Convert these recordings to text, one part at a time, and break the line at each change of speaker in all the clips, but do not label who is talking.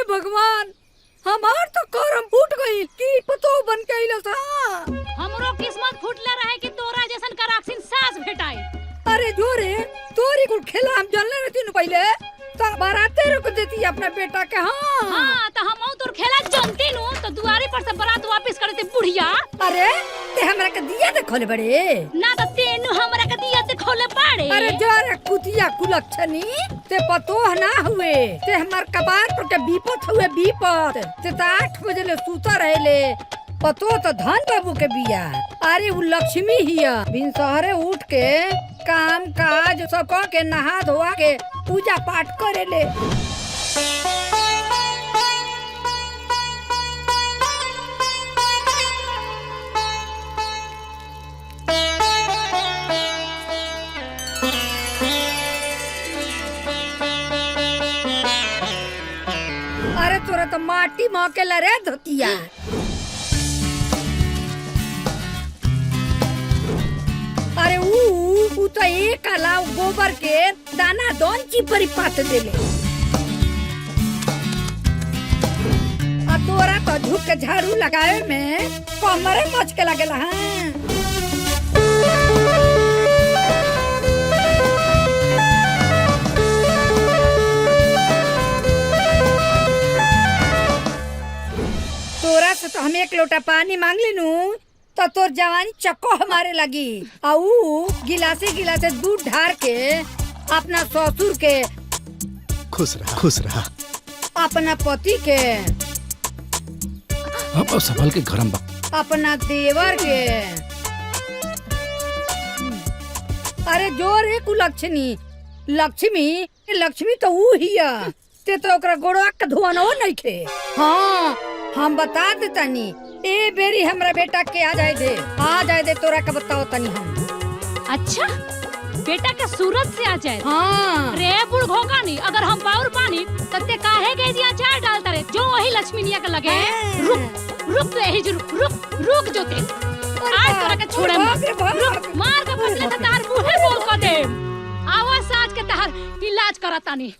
भगवान, हमार तो करम फूट गई की पतो बन के आइल सा।
हमरो किस्मत फूटले रहे कि तोरा जैसन कराक्सिन सास भेटाई।
अरे जोरे तोरी कुल खेला हम जानले रहती न पहले तो बाराते रुक देती अपना बेटा के।
हाँ तो हम तोर खेला जानती नु तो दुआरी पर से बारात वापस करे थे बुढ़िया।
अरे ते हमरा के दिया दे खोले बड़े
ना तो तेनु हमरा के दिया दे खोले पड़े।
अरे जोरे कुतिया कुलक्षणी ते पतो ना हुए ते हमार कबार पर के बीपत हुए बीपत ते 8 बजे ले सूता रहेले पतो तो धन बाबू के बिया। अरे वो लक्ष्मी हिया बिन सहरे उठ के काम काज सब क के नहा धोआ के पूजा पाठ करेले। अरे तोरा तो माटी मौके रे धोतिया। अरे ऊ तो एक अलाव गोबर के दाना दोन चिपरी पात देले। आ तोरा तो झुक के झाड़ू लगाए में कमरे मच के लगेला। हाँ तोरा से तो हम 1 लोटा पानी मांग लीनू तो तोर जवानी चक्को हमारे लगी। आऊ गिलासे गिलासे दूध ढार के अपना ससुर के
खुश रहा
अपना पति के
अब संभल के गरम बा
अपना देवर के। अरे जोर है कुलक्षणी लक्ष्मी तो ऊ हिया ते तो ओकरा गोड़वा के धुआनो नहीं खे। हाँ हम बता देतानी ए बेरी हमरा बेटा के आ जाए दे तोरा के बताओ तनी हम।
अच्छा बेटा के सूरत से आ जाए।
हाँ
रे बुढ़ घोगा नहीं अगर हम बाउर पानी तते काहे के जिया चार डालता रे जो वही लक्ष्मीनिया के लगे। रुक तो यही रुक जो ते आज तोरा के छोड़े रुक मार के बदले त तार मुंहे बोल क दे। आवाज साज के तार इलाज करातानी।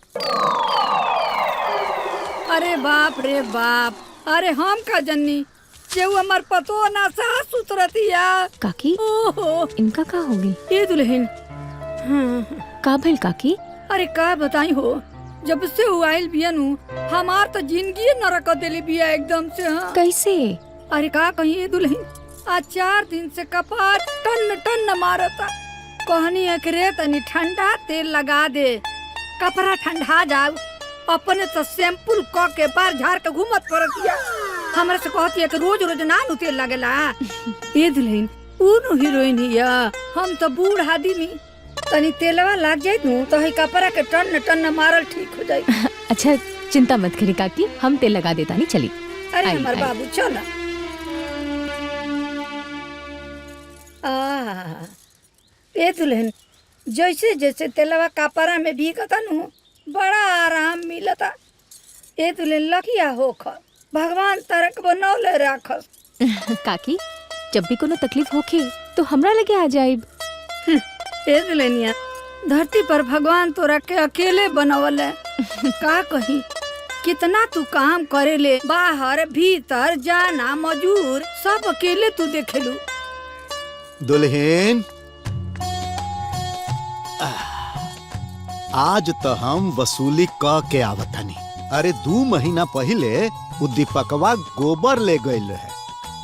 अरे बाप रे बाप, अरे हम का जन्नी जेऊ हमार पतो ना सास सुतरतिया।
काकी
ओहो
इनका का होगी
ये दुल्हन।
का भइल काकी?
अरे का बताई हो, जब से वो आइल बियानु हमार तो जिंदगी नरक देली बिया एकदम से। हाँ
कैसे?
अरे का कहीं दुल्हन, आज 4 दिन से कपार टन मारता। कहनी है कि रे तनी ठंडा तेल लगा दे कपड़ा ठंडा जाऊ। अपने तो सैंपल क के बार झाड़ के घूमत पड़तिया। हमरा से कहती है कि रोज ना नु तेल लगेला। ये दुल्हन ऊनु हीरोइन हिया, हम तो बूढ़ आदमी तनी तेलवा लग जाए नु तो ही कपड़ा के टन मारल ठीक हो जाए।
अच्छा चिंता मत करी काकी, हम तेल लगा देता नहीं चली।
अरे हमार बाबू चल। ए दुल्हन जैसे जैसे तेलवा कपड़ा में भीगता नु बड़ा आराम मिलता। ए दुल्हन लकिया होख, भगवान तरक बनौले राखस।
काकी जब भी कोनो तकलीफ होखे तो हमरा लगे आ जाइब।
ए दुल्हनिया धरती पर भगवान तोरा के अकेले बनवले। का कही कितना तू काम करेले, बाहर भीतर जाना मजूर सब अकेले तू देखेलू।
दुल्हन आज तो हम वसूली क के आवतनी। अरे 2 महीना पहले उ दीपकवा गोबर ले गइल रहे,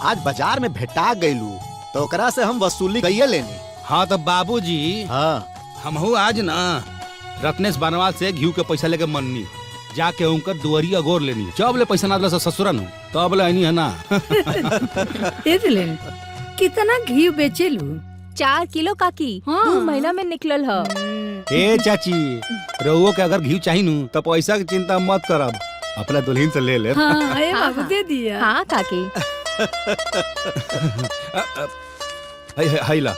आज बाजार में भेटा गइलू तो ओकरा से हम वसूली कइये लेनी।
हाँ तो बाबूजी,
हाँ
हमहू आज ना रत्नेश बनवाल से घी के पैसा लेके मननी जाके उनकर दुआरिया गोर लेनी। जब ले पैसा ना दिला ससुरन तब ले आनी है ना।
ए दुल्हन कितना घी बेचेलू?
4 किलो काकी।
हाँ।
2 महीना में निकलल ह।
ए चाची रहुओ के अगर घी चाहिए नु तो पैसा की चिंता मत करब, अपना दुल्हन से ले ले।
हाँ ए बाबू दे दिया।
हाँ काकी।
हाय ला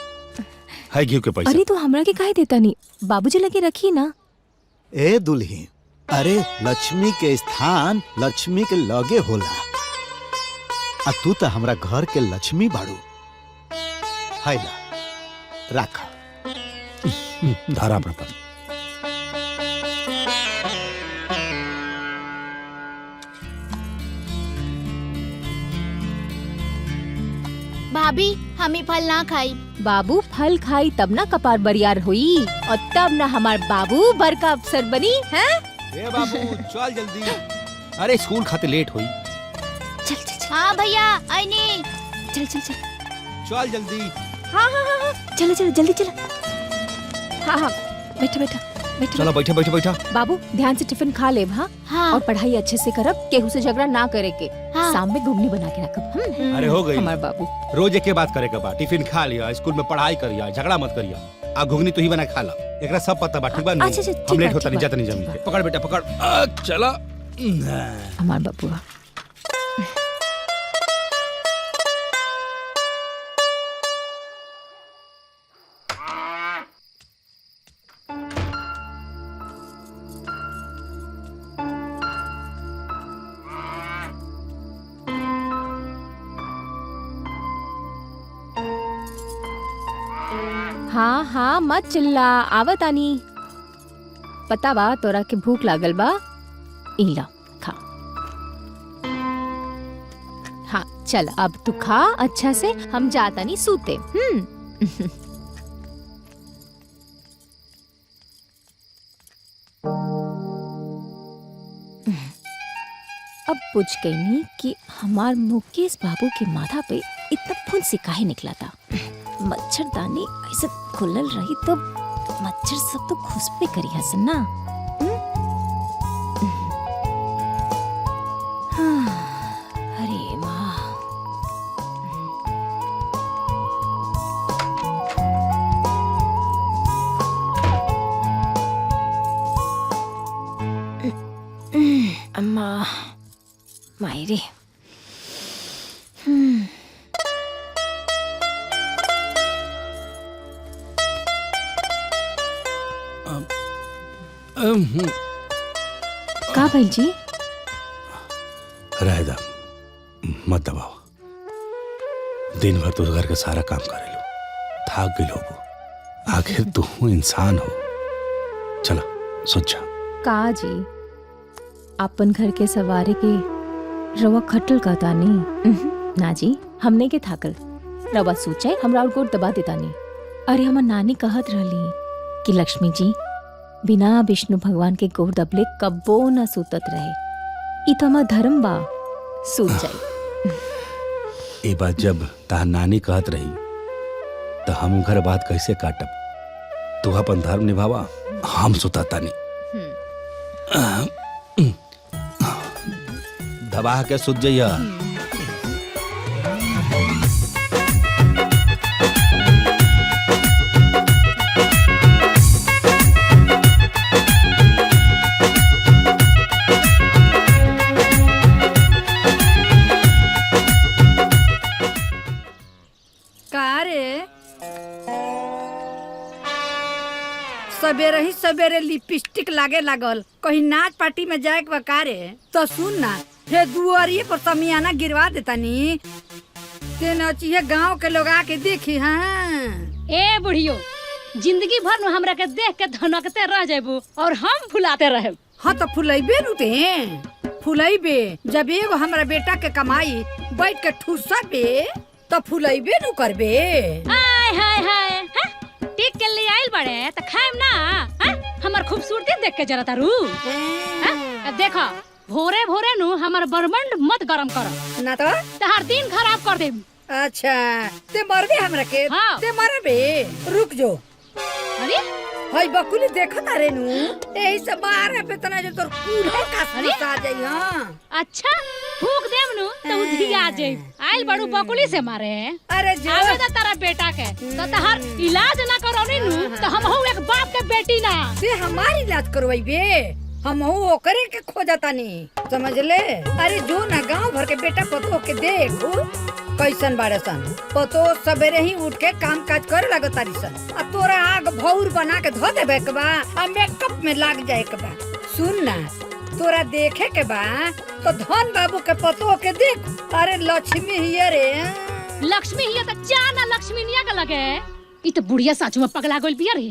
हाय घी के पैसा।
अरे तो हमरा के काहे देता नहीं, बाबूजी लगे रखी ना।
ए दुल्हन, अरे लक्ष्मी के स्थान लक्ष्मी के लगे होला, आ तू तो हमरा घर के लक्ष्मी बाड़ू। हाय ला रखा
धारा अपना पर।
भाभी हम ही फल ना खाई।
बाबू फल खाई तब ना कपार बरियार हुई और तब ना हमार बाबू बड़का अफसर बनी है।
ए बाबू चल जल्दी, अरे स्कूल खाते लेट हुई।
चल चल चल
हाँ भैया आईनी।
चल चल चल
चल जल्दी।
हाँ हाँ हाँ हाँ चलो चलो जल्दी चलो। हाँ हाँ बैठा बैठा बैठा।
चलो बैठा बैठा बैठा।
बाबू ध्यान से टिफिन खा ले। हाँ
हाँ
और पढ़ाई अच्छे से करब, केहू से झगड़ा ना करे के।
हाँ।
शाम में घुगनी बना के रखब।
अरे हो गई।
हमार बाबू
रोज एक के बात करे के बा, टिफिन खा लिया, स्कूल में पढ़ाई करिया, झगड़ा मत करिया। आ घुगनी तू ही बना खा ला, एकरा सब पता बा, ठीक बा?
अच्छा, अच्छा, ठीक
हम लेट
बा,
होता
ठीक
नहीं
बा,
जाता नहीं
ठीक
जमीन
बा।
पे। पकड़ बेटा पकड़। चला।
हमार बाबू। हाँ हाँ मत चिल्ला, आवत आनी। पता बा तोरा के भूख लागल बा, इला खा। हाँ चल अब तू खा अच्छा से, हम जाता नहीं सूते। अब पूछ गई नहीं कि हमार मुकेश बाबू के माथा पे इतना फुंसी काहे निकला था। मच्छरदानी ऐसे खुलल रही तो मच्छर सब तो खुशबे करी हसन ना। अरे माँ अम्मा मायरे। का भाई जी?
रह दा, मत दबाओ। दिन भर तो घर का सारा काम करे लो, थाक गई लोगो। आखिर तू इंसान हो। चला सोचा।
का जी अपन घर के सवारे के रवा खटल का तानी। ना जी हमने के थाकल रवा सोचे हमरा और गोड़ दबा देता नहीं। अरे हमार नानी कहत रहली कि लक्ष्मी जी बिना विष्णु भगवान के गोड़ दबले कब्बो न सुतत रहे। ई तो हमार धर्म बा, सूत जाई।
ये बात जब तार नानी कहत रही तो हम घर बात कैसे काटब? तू अपन धर्म निभावा, हम सुताता नहीं। दबा के सुत जइया।
सवेरे ही सवेरे लिपस्टिक लागे लागल, कहीं नाच पार्टी में जाए के बकारे। तो सुन ना, हे दुआरिये पर समियाना गिरवा देता नी, ते नचिए गांव के लोग आके देखी। हाँ
ए बुढ़ियो, जिंदगी भर न हमरा के देख के धनकते रह जेबू और हम फुलाते रहे।
हाँ तो फुलैबे नुते फुलैबे। जब एगो हमरा बेटा के कमाई बैठ के ठूसबे तो फुलैबे नु करबे।
हाय हाय हाय, टिक के ले आइल बड़े त खाएम ना। हमर खूबसूरती देख के जरा तारू। देखो भोरे भोरे नु हमर बरमंड मत गरम कर
ना तो
तहार दिन खराब कर देम।
अच्छा ते मरबे हमरा के?
हाँ।
ते मरबे, रुक जो।
अरे
हई बकुली देखत आरे नु, एही से मारे पे तना जो तोर कूल्हे का आ जाई। हां
अच्छा फूक देम नु तो उधिया जाई। आइल बड़ू बकुली से मारे।
अरे जो
आवे दा तारा बेटा के तो तहार इलाज ना करौनी नु तो हम हो एक बाप के बेटी ना।
ते हमारी इलाज करवाइबे, हम हो ओकरे के खोजतानी, समझ ले। अरे जो ना गांव भर के बेटा पतो के देख कैसन बाड़े सन। पतो सवेरे ही उठ के काम काज करे लगतारी सन, आ तोरा आग भौर बना के धो देबे के बा, आ मेकअप में लाग जाए के बा। सुन ना, तोरा देखे के बा तो धन बाबू के पतो के देख। अरे लक्ष्मी हिये रे।
लक्ष्मी हिया त जाना लक्ष्मी निया के लगे। ई तो बुढ़िया साचू में पगला गइल बिया रे।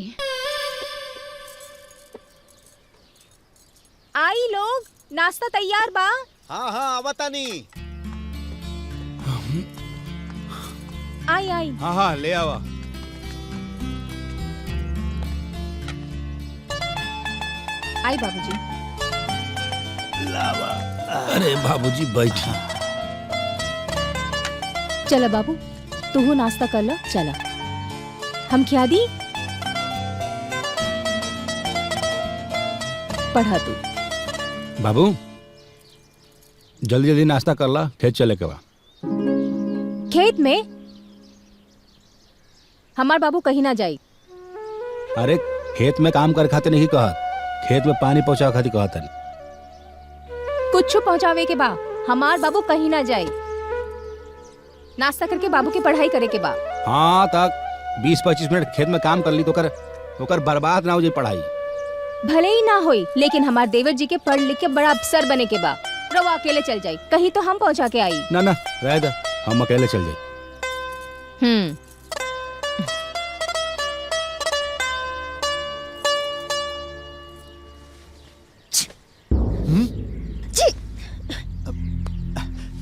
आई लोग, नाश्ता तैयार बा।
हाँ हाँ आवतानी।
आई आई।
हाँ हाँ ले आवा।
आई बाबूजी।
लावा। अरे बाबूजी बैठी।
चला बाबू तू नाश्ता कर लो। चला हम क्या दी पढ़ा तू।
बाबू जल्दी जल्दी नाश्ता कर ला, खेत चले के बा।
खेत में हमार बाबू कहीं ना जाई।
अरे खेत में काम करे खातिर नहीं कहत, खेत में पानी पहुंचा खातिर कहत है।
कुछ पहुंचावे के बा, हमार बाबू कहीं ना जाई। नाश्ता करके बाबू की पढ़ाई करे के बा।
हाँ तक 20-25 मिनट खेत में काम कर ली तो कर बर्बाद ना हो जाए पढ़ाई।
भले ही ना होई, लेकिन हमार देवर जी के पढ़ लिख के बड़ा अफसर बने के बा। रवा अकेले चल जाई, कहीं तो हम पहुंचा के आई।
ना ना रह दे, हम अकेले चल जाए।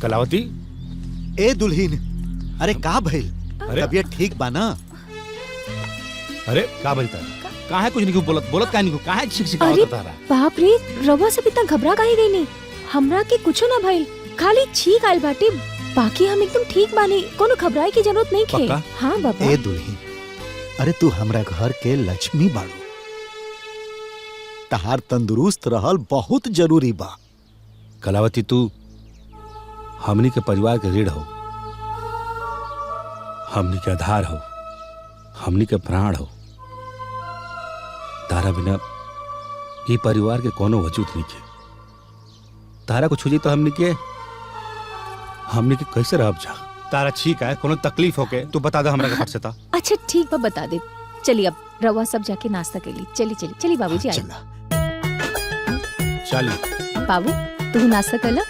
कलावती।
ए दुल्हीन, अरे का भइल?
अरे
तबीयत ठीक बा ना?
अरे का बोलता है? काहे कुछ नहीं बोलत काहे नहीं, काहे शिकायत करता रहा?
बाप रे, रवा सब इतना घबरा काहे गई नहीं? हमरा के कुछो ना भइल, खाली छींक आइल बाटे। बाकी हम एकदम ठीक बानी, कोनो घबराए की जरूरत नहीं खे।
पक्का?
हाँ बाबा।
ए दुल्हीन, अरे तू हमरा घर के लक्ष्मी बाड़ू, तहार तंदुरुस्त रहल बहुत जरूरी बा।
कलावती तू हमनी के परिवार के रीढ़ हो, हमनी के आधार हो, हमनी के प्राण हो। तारा बिना ये परिवार के कोनो वजूद नहीं है। तारा कुछ हो जाए तो हमनी के कैसे रह जा? तारा ठीक है, कोनो तकलीफ होके तू बता दे हमरा के फट से ता।
अच्छा ठीक बा, बता दे। चलिए अब रवा सब जाके नाश्ता कर ली। चली बाबूजी आई।
चल
बाबू तू नाश्ता कर लो।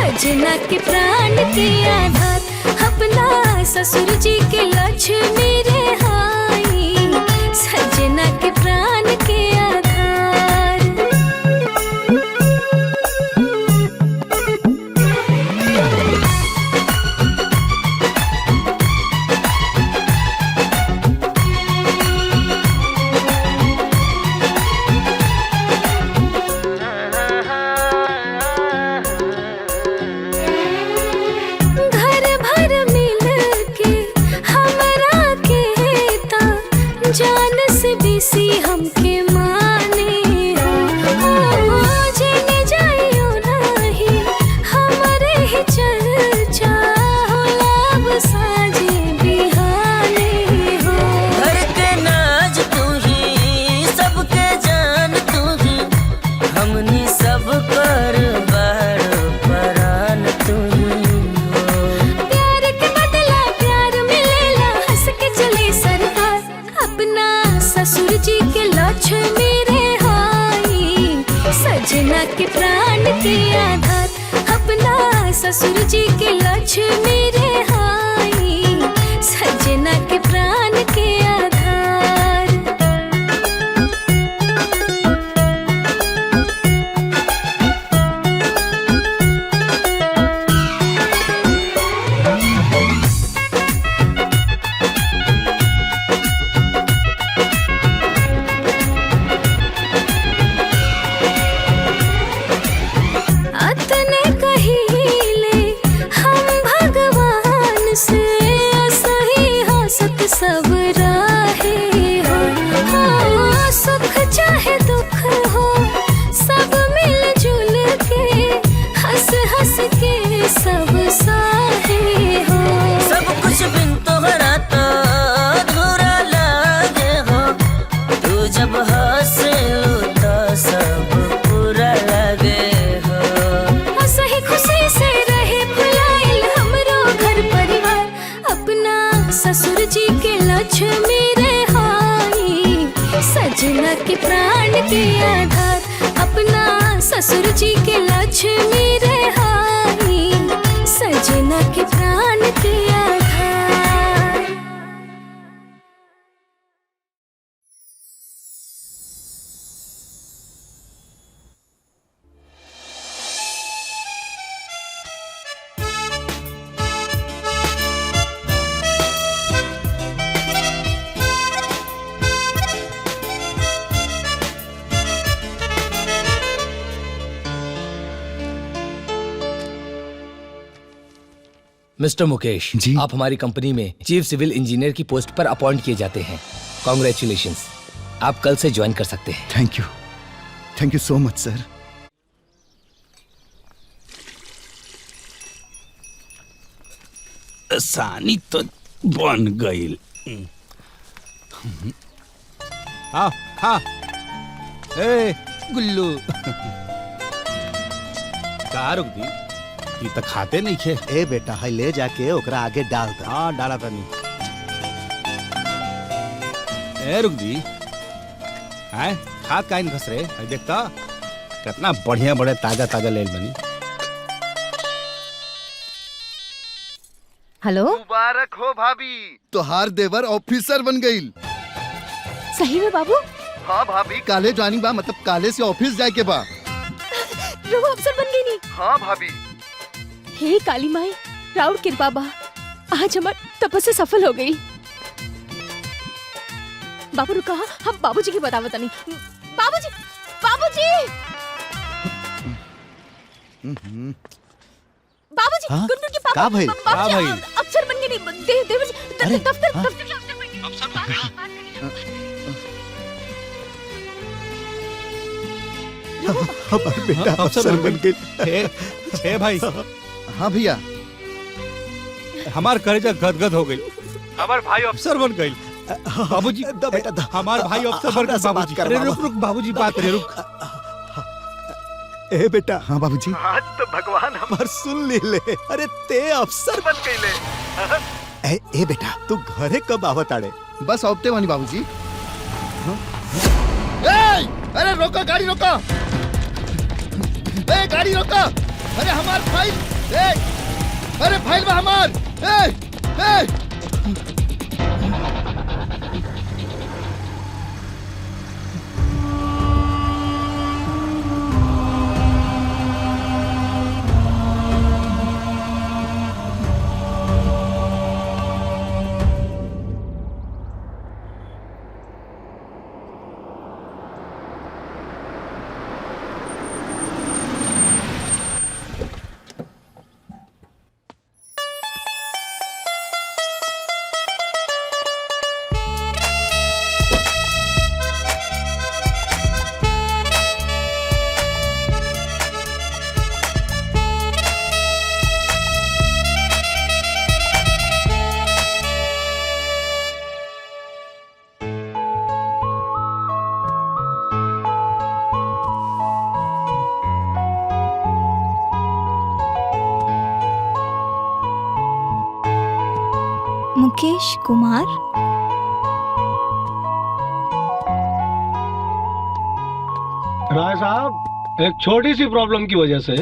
सजना के प्राण के आधार, अपना ससुर जी के लक्ष्मी रे हाई। सजना के प्राण के आधार। जान से बेसी हमके माने जेने जाइयो नहीं, हमारे ही चर्चा होला अब साजे बिहाने हो।
घर के नाज तू ही, सबके जान तू ही, हमनी सब कर बार परान तू ही हो।
प्यार के बदला प्यार मिलेला, हंस के चले सरकार। अपना ससुर जी के लक्ष्मी रे हाई। सजना के प्राण के आधार, अपना ससुर जी के लक्ष्मी रे हाई। सजना के प्राण के आधार। अतने कहिले हम भगवान से, सही हंसत सब के आधार, अपना ससुर जी के लक्ष्मी रहाई, सजना के प्राण के आधार।
मिस्टर मुकेश
जी?
आप हमारी कंपनी में चीफ सिविल इंजीनियर की पोस्ट पर अपॉइंट किए जाते हैं। कॉन्ग्रेचुलेशंस, आप कल से ज्वाइन कर सकते हैं।
थैंक यू सो मच सर।
आसानी तो बन गई। हाँ हाँ, ए गुल्लू का रुक दी, ये तो खाते नहीं खे।
ए बेटा है ले जाके ओकरा आगे डाल दे।
हाँ डाला था नहीं। ए रुक दी, है खाद काइन घस रहे है, देखता कितना बढ़िया बढ़िया ताजा ताजा लेल बनी।
हेलो,
मुबारक हो भाभी, तोहार देवर ऑफिसर बन गई।
सही में बाबू?
हाँ भाभी, काले जानी बा, मतलब काले से ऑफिस जाए के बा।
रघु अफसर बन गई नी?
हाँ भाभी।
हे काली माई, राउर कृपा बा, आज हमार तपस्या सफल हो गई। बाबू रुका, हम बाबूजी की बतावत नहीं। बाबूजी, बाबूजी, बाबूजी,
हाँ?
गुड्डू के पापा,
का भाई?
बाबूजी अफसर बन गए नी, देवर जी दफ्तर के अफसर बन गए।
अफसर बन गई।
हमार बेटा अफसर बन गई।
ए भाई,
हाँ भैया,
हमार कलेजा गदगद हो गई, हमार भाई अफसर बन गई। बाबूजी
बेटा
हमार भाई अफसर बन गए। बाबूजी अरे रुक रुक बाबूजी, बात रे रुक।
ए बेटा,
हाँ बाबूजी,
आज तो भगवान हमार सुन ले। अरे ते अफसर बन गईले। ए बेटा, तू घरे कब आवत आड़े?
बस औपते वानी बाबूजी। अरे रोको, गाड़ी रोको, गाड़ी रोको। अरे हमार फाइल, अरे फाइल बा हमार।
मुकेश कुमार,
राय साहब, एक छोटी सी प्रॉब्लम की वजह से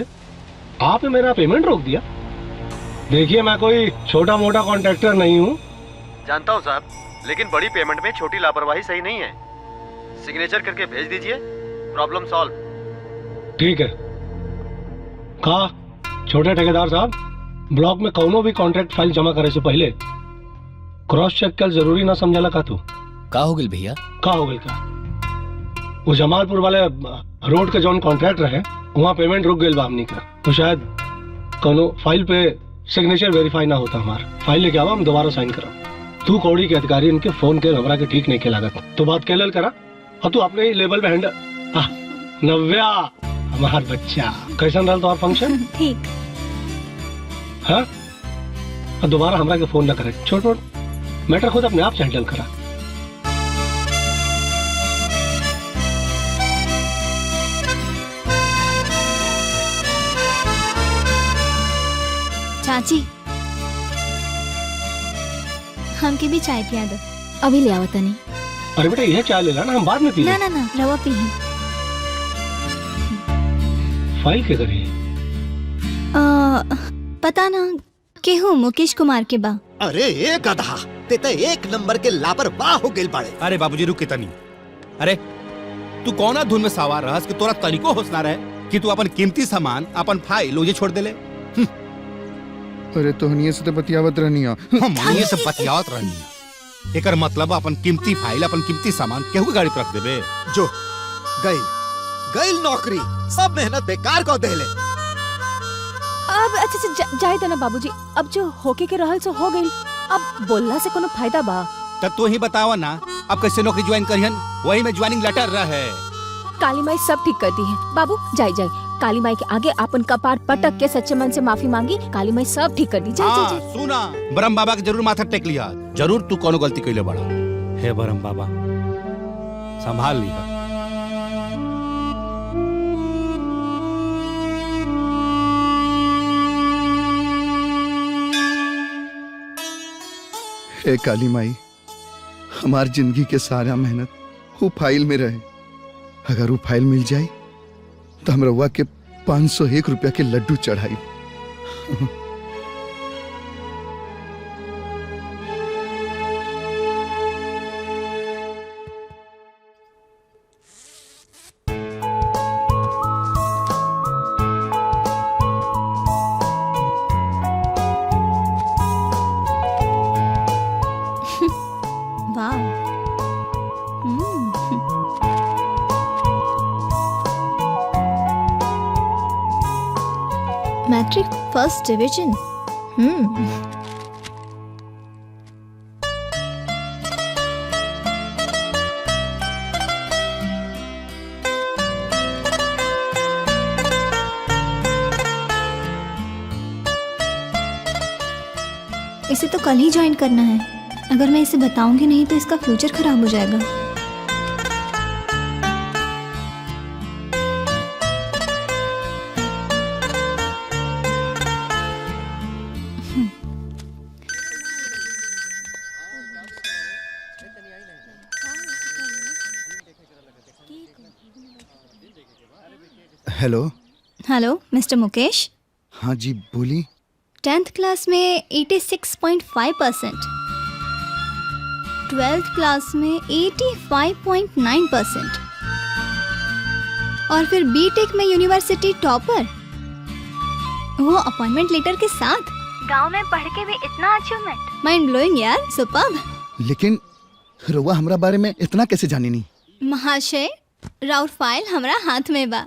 आपने मेरा पेमेंट रोक दिया। देखिए, मैं कोई छोटा मोटा कॉन्ट्रैक्टर नहीं हूँ।
जानता हूँ साहब, लेकिन बड़ी पेमेंट में छोटी लापरवाही सही नहीं है। सिग्नेचर करके भेज दीजिए, प्रॉब्लम सॉल्व।
ठीक है। कहा छोटे ठेकेदार साहब, ब्लॉक में कौनो भी कॉन्ट्रैक्ट फाइल जमा करे से पहले क्रॉस चेक कल जरूरी ना समझाला का तू?
का हो गई भैया?
का हो गई का? वो जमालपुर वाले रोड के जौन कॉन्ट्रैक्ट रहे, वहाँ पेमेंट रुक गई बा हमनी का। तो शायद कोनो फाइल पे सिग्नेचर वेरीफाई ना होता हमार। फाइल लेके आवा, हम दोबारा साइन करा। तू कौड़ी के अधिकारी इनके फोन के हमरा के ठीक नहीं के लागत, तो बात कैलल करा और तू अपने ही लेवल पे हैंडल। नव्या हमार बच्चा, कैसन रहल तुम्हार फंक्शन?
ठीक।
हाँ, और दोबारा हमरा के फोन ना करे। छोड़ छोड़, मैटर खुद अपने आप से हैंडल करा।
चाची, हमके भी चाय पिया दो। अभी ले आओ तनी।
अरे बेटा यह चाय ले ला ना, हम बाद में पी
ना ना ना रवा पी ही।
फाइल के करिए
पता ना केहू मुकेश कुमार के बा।
अरे ए गधा, ते तो एक नंबर के लापरवाह हो गेल बाड़े।
अरे बाबूजी रुक कितनी। अरे तू कौना धुन में सवार रहस कि तोरा तरीको होश ना रहे कि तू अपन कीमती सामान अपन फाइल ओजे छोड़ देले।
अरे तोहनिए से तो बतियावत रहनी
हम ये सब बतियावत रहनी। एकर मतलब अपन कीमती फाइल अपन कीमती सामान केहू के गाड़ी पर रख देबे।
जो गई नौकरी, सब मेहनत बेकार को देले।
अब अच्छा जाए देना बाबूजी, अब जो होके के रहल सो हो गई, अब बोलला से कोनो फायदा बा?
तब तू ही बतावा ना अब कैसे नौकरी ज्वाइन करिहन, वही में ज्वाइनिंग लेटर रहे।
काली माई सब ठीक कर दी है बाबू, जाए काली माई के आगे अपन कपार पटक के सच्चे मन से माफी मांगी, काली माई सब ठीक कर दी। जाए
सुना, ब्रह्म बाबा के जरूर माथा टेक लिया, जरूर तू कोनो गलती कैले बड़ा। हे ब्रह्म बाबा संभाल लिया।
हे काली माई, हमार जिंदगी के सारा मेहनत वो फाइल में रहे। अगर वो फाइल मिल जाए तो हम रउआ के 501 रुपया के लड्डू चढ़ाई।
Matric first division. इसे तो कल ही ज्वाइन करना है। अगर मैं इसे बताऊंगी नहीं तो इसका फ्यूचर खराब हो जाएगा।
Hello
hello mister Mukesh.
हाँ जी बोली।
10th क्लास में 86.5%, 12th क्लास में 85.9% और फिर बीटेक में यूनिवर्सिटी टॉपर, वो अपॉइंटमेंट लेटर के साथ। गांव में पढ़ के भी इतना अचीवमेंट, माइंड ब्लोइंग यार, सुपर्ब।
लेकिन रउआ हमरा बारे में इतना कैसे जानी नहीं?
महाशय राउर फाइल हमरा हाथ में बा।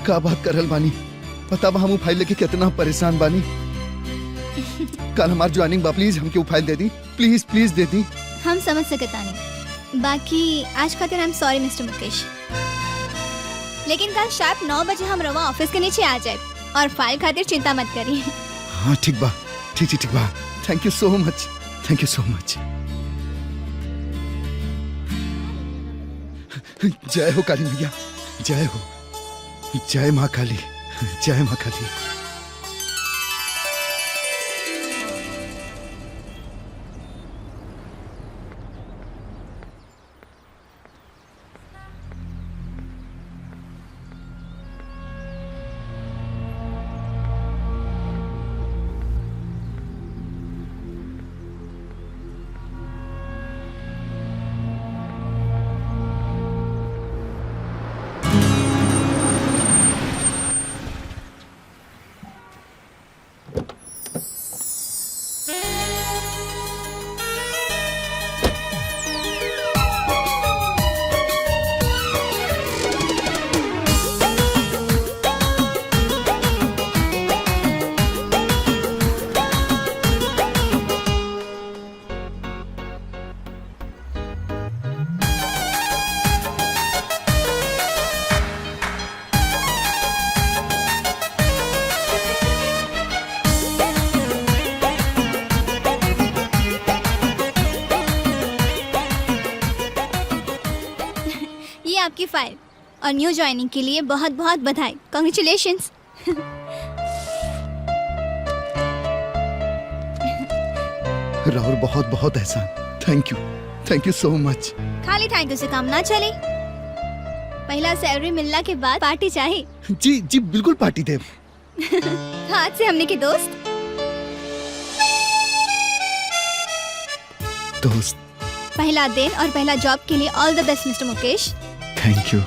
का बात करल बानी? पता बा हम फाइल लेके कितना परेशान बानी। कल हमार ज्वाइनिंग बा, प्लीज हमके वो फाइल दे दी, प्लीज प्लीज दे दी।
हम समझ सकता नहीं, बाकी आज खातिर I am sorry mister Mukesh, लेकिन कल शार्प 9 बजे हम रवा ऑफिस के नीचे आ जाए और फाइल खातिर चिंता मत करिए।
हाँ ठीक बा, ठीक बा। Thank you so much, thank you so much. जय हो काली मैया, जय हो, जय माँ काली, जय माँ काली।
आपकी फाइल और न्यू ज्वाइनिंग के लिए बहुत बहुत बधाई। कांग्रेचुलेशंस।
राहुल बहुत बहुत एहसान। Thank you so much.
खाली थैंक यू से काम ना चले। पहला सैलरी मिलना के बाद पार्टी चाहिए।
जी जी बिल्कुल पार्टी दे।
आज से हमने के दोस्त। पहला दिन और पहला जॉब के लिए all the best mister Mukesh.
Thank you.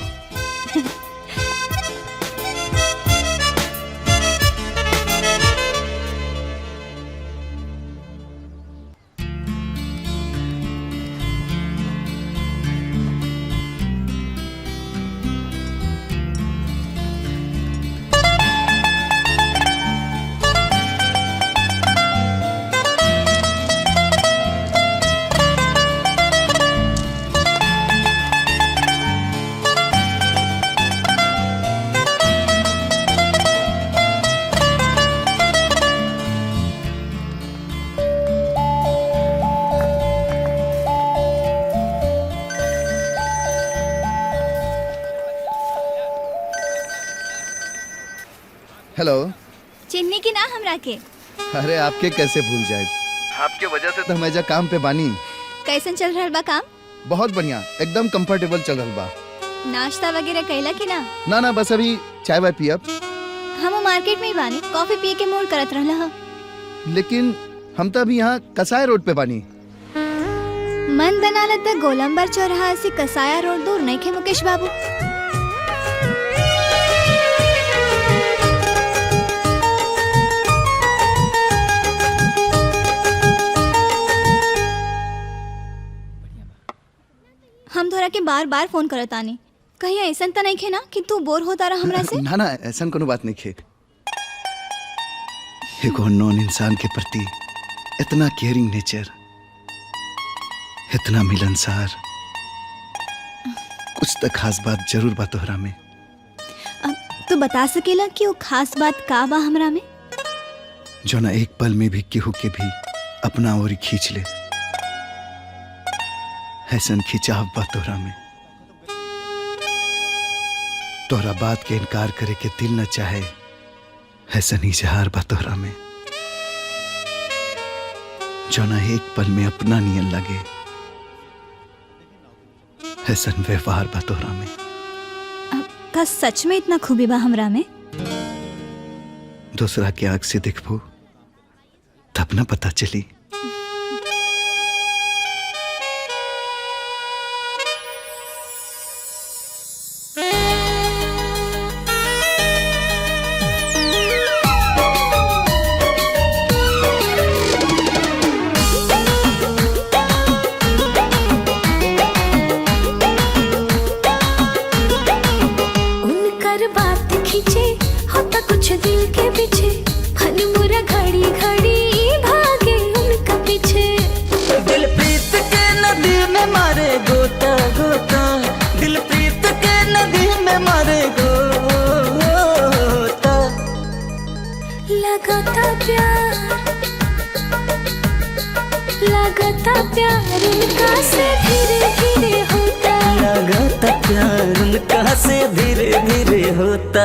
Hello.
चिन्नी की ना हमरा के।
अरे आपके कैसे भूल जाए, आपके वजह से तो हम एजा काम पे बानी।
कैसन चल रहा बा काम?
बहुत बढ़िया, एकदम कंफर्टेबल चल रहा बा।
नाश्ता वगैरह कैला की ना?
ना बस अभी चाय वाय पियब।
हम मार्केट में ही बानी, कॉफी पिए के मूड करत रहला हा।
लेकिन हम तो अभी यहाँ कसाई रोड पे बानी।
मन बनाला त गोलंबर चौराहा से कसाया रोड दूर नहीं खे मुकेश बाबू। हम तोरा के बार बार फोन करत आनी, कहीं ऐसा तो नहीं खे ना कि तू बोर होता रहा हमरा से?
ना ऐसा कोनो बात नहीं खे। एक अननोन इंसान के प्रति इतना केयरिंग नेचर, इतना मिलनसार, कुछ तो खास बात जरूर बा तोहरा में।
तू बता सकेला कि वो खास बात का बा हमरा में?
जो ना एक पल में भी केहू के भी अपना ओर खींच ले, ऐसन खिंचाव बा तोहरा में। तोहरा बात के इनकार करे के दिल न चाहे, ऐसन इजहार बा तोहरा में। जो ना एक पल में अपना नियन लगे, ऐसन व्यवहार बा तोहरा में।
का सच में इतना खूबी बा हमरा में?
दूसरा के आंख से देखबो तब न पता चली।
लगता प्यार उनका से धीरे धीरे होता,
लगता प्यार उनका से धीरे धीरे होता।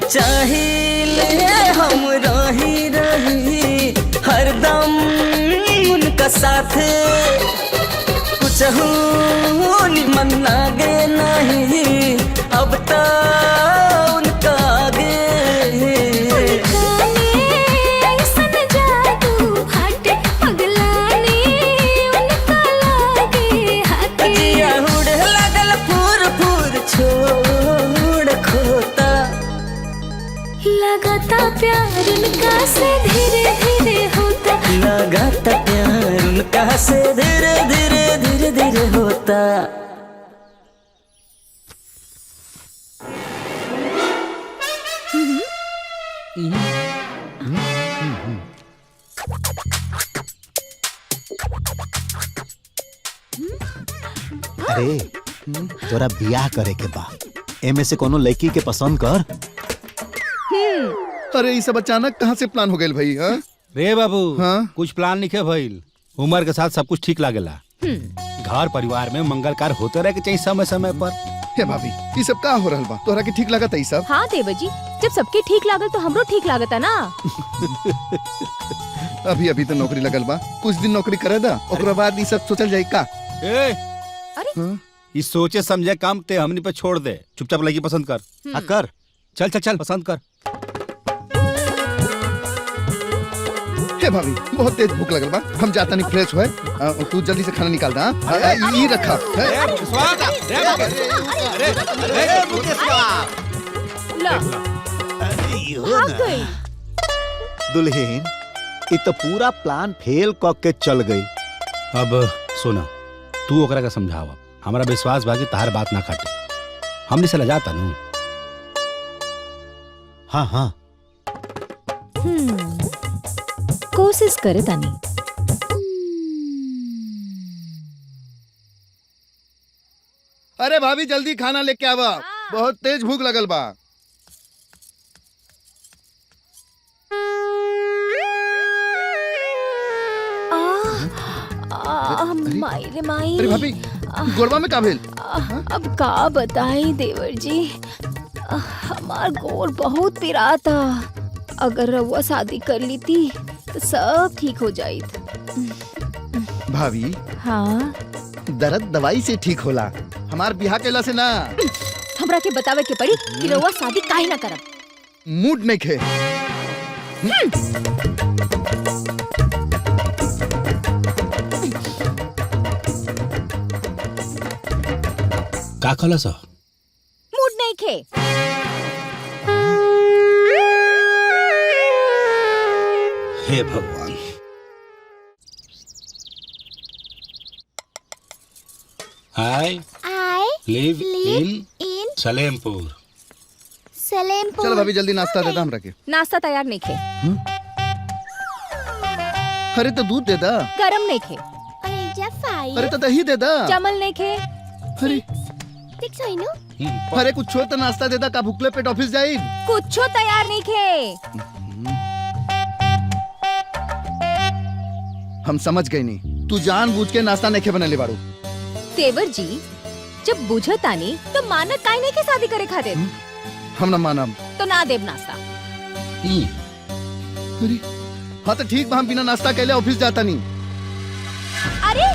चाहिए हम रही रही हरदम उनका साथ, कुछ हूँ निमन लागे नहीं अब तो उनका आगे
ऐसन जादू हटे पगलानी उनका लागे हाथे
जिया उड़े लागल फूर फूर छोड़ खोता
लगाता प्यार उनका से धीरे धीरे होता
लगाता प्यार उनका से धीरे धीरे धीरे धीरे होता
अरे तोरा बियाह करे के बा एमे से कोनो लड़की के पसंद कर।
अरे ये सब अचानक कहाँ से प्लान हो गए भाई? हाँ
रे बाबू
हाँ?
कुछ प्लान नहीं भइल। उम्र के साथ सब कुछ ठीक लागेला। घर परिवार में मंगल कार्य होते रहे के चाहिए समय समय पर।
हे भाभी ये सब का हो रहल बा? तोहरा के ठीक लागत है सब?
हाँ देवर जी, जब सबके ठीक लागल तो हमरो ठीक लागता ना।
अभी अभी तो नौकरी लगल बा, कुछ दिन नौकरी करे दा, ओकरा बाद ये सब सोचल जाए का?
अरे
इस सोचे समझे काम ते हमनी पे छोड़ दे, चुपचाप लड़की पसंद कर।
हाँ कर,
चल चल चल पसंद कर।
हे भाभी बहुत तेज भूख लगल बा, हम जाता नहीं फ्रेश हुए। तू जल्दी से खाना निकाल दा। ये रखा
दुल्हन ये तो पूरा प्लान फेल क के चल गई।
अब सुना, तू ओकरा का समझावा। हमारा विश्वास बा कि तार बात ना काटे। हमने से लजाता नू।
हाँ हाँ
कोशिश करे तानी।
अरे भाभी जल्दी खाना लेके आवा, बहुत तेज भूख लगल बा।
माई रे माई।
अरे भाभी गोरबा में का भेल?
अब का बताई देवर जी, हमार गोर बहुत पिराता। अगर रउआ शादी कर ली थी तो सब ठीक हो जाई।
भाभी
हाँ
दर्द दवाई से ठीक होला, हमार बियाह केला से ना।
हमरा के बतावे के पड़ी कि रउआ शादी काहे ना करब।
मूड नहीं खे।
का कहला सा?
मूड नहीं खे।
हे भगवान। I live in Salempur.
चल भाभी जल्दी नाश्ता देता हमरा के।
नाश्ता तैयार नहीं खे।
अरे तो दूध दे दा।
गरम नहीं खे।
अरे तो दही दे दा।
जमल नहीं खे।
अरे अरे कुछ तो नाश्ता दे दा, का भूखले पेट ऑफिस जाई।
कुछो तैयार नहीं खे।
हम समझ गए नहीं, तू जानबूझ के नाश्ता नहीं खे बनले बाड़ू।
देवर जी जब बुझतानी तो मानत काहे नहीं के शादी करे खातिर।
हम न मानम
तो ना देव नाश्ता।
अरे हाँ तो ठीक बा, हम बिना नाश्ता कैले ऑफिस जाता नहीं।
अरे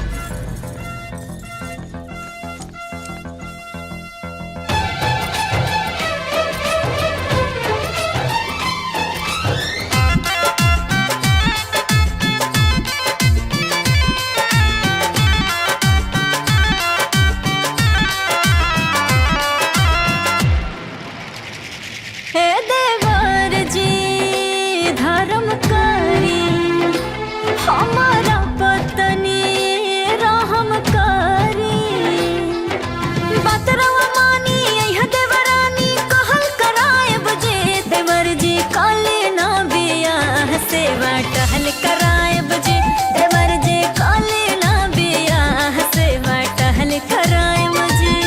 हे देवर जी धर्म करी हमारा पत्नी रहम करी। बतरवा मानी यह देवरानी कहल करायब जे। देवर जी काले ना बियाह सेवा टहल करायब जे। देवर जी काले ना बियाह सेवा टहल करायब जे।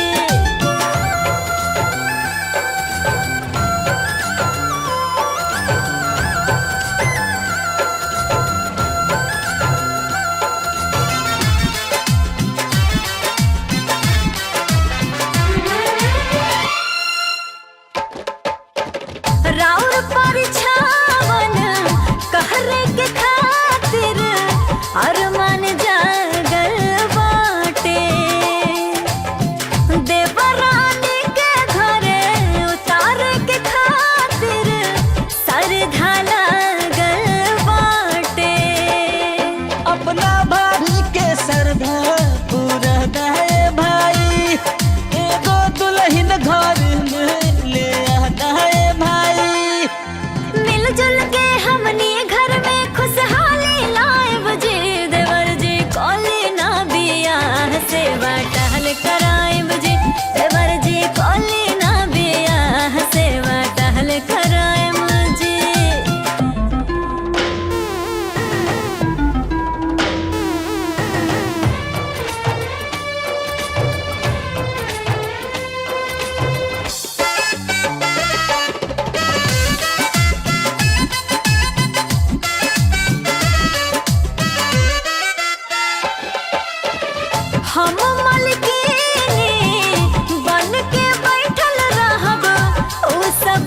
राउर परिछावन कहरे के खातिर अरमान जागल बाटे।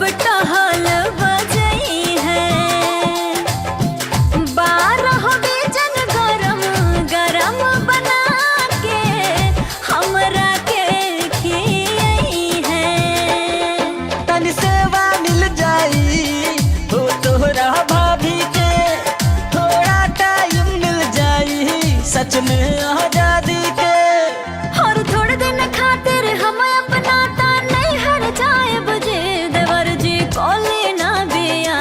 अब टहल बजई है 12 बेजन गरम गरम बना के हमरा के खियई है
तन सेवा मिल जाई हो तोहरा भाभी के थोड़ा टाइम मिल जाई सच में आजादी के
और थोड़े दिन खातिर हम अपना ता नहीं हर जाए बजे देवर जी कोले ना बिया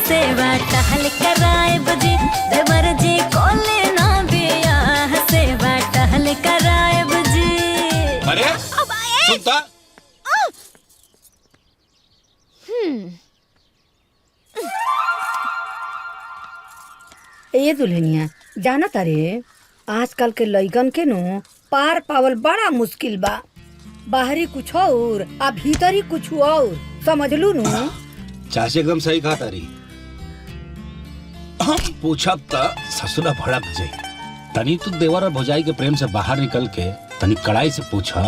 सेवा टहल कराए बजे देवर जी कोले ना बिया सेवा टहल कराए बजे
अरे सुनता
ए दुल्हनिया जाना तारे आजकल के लइकन के नो पार पावल बड़ा मुश्किल बा। बाहरी कुछ और आ भीतरी कुछ और, समझलू नु।
चाची एकदम सही कहा तारी। हम पूछब त ससुरा भड़क जाई। तनी तू देवर और भौजाई के प्रेम से बाहर निकल के तनी कड़ाई से पूछा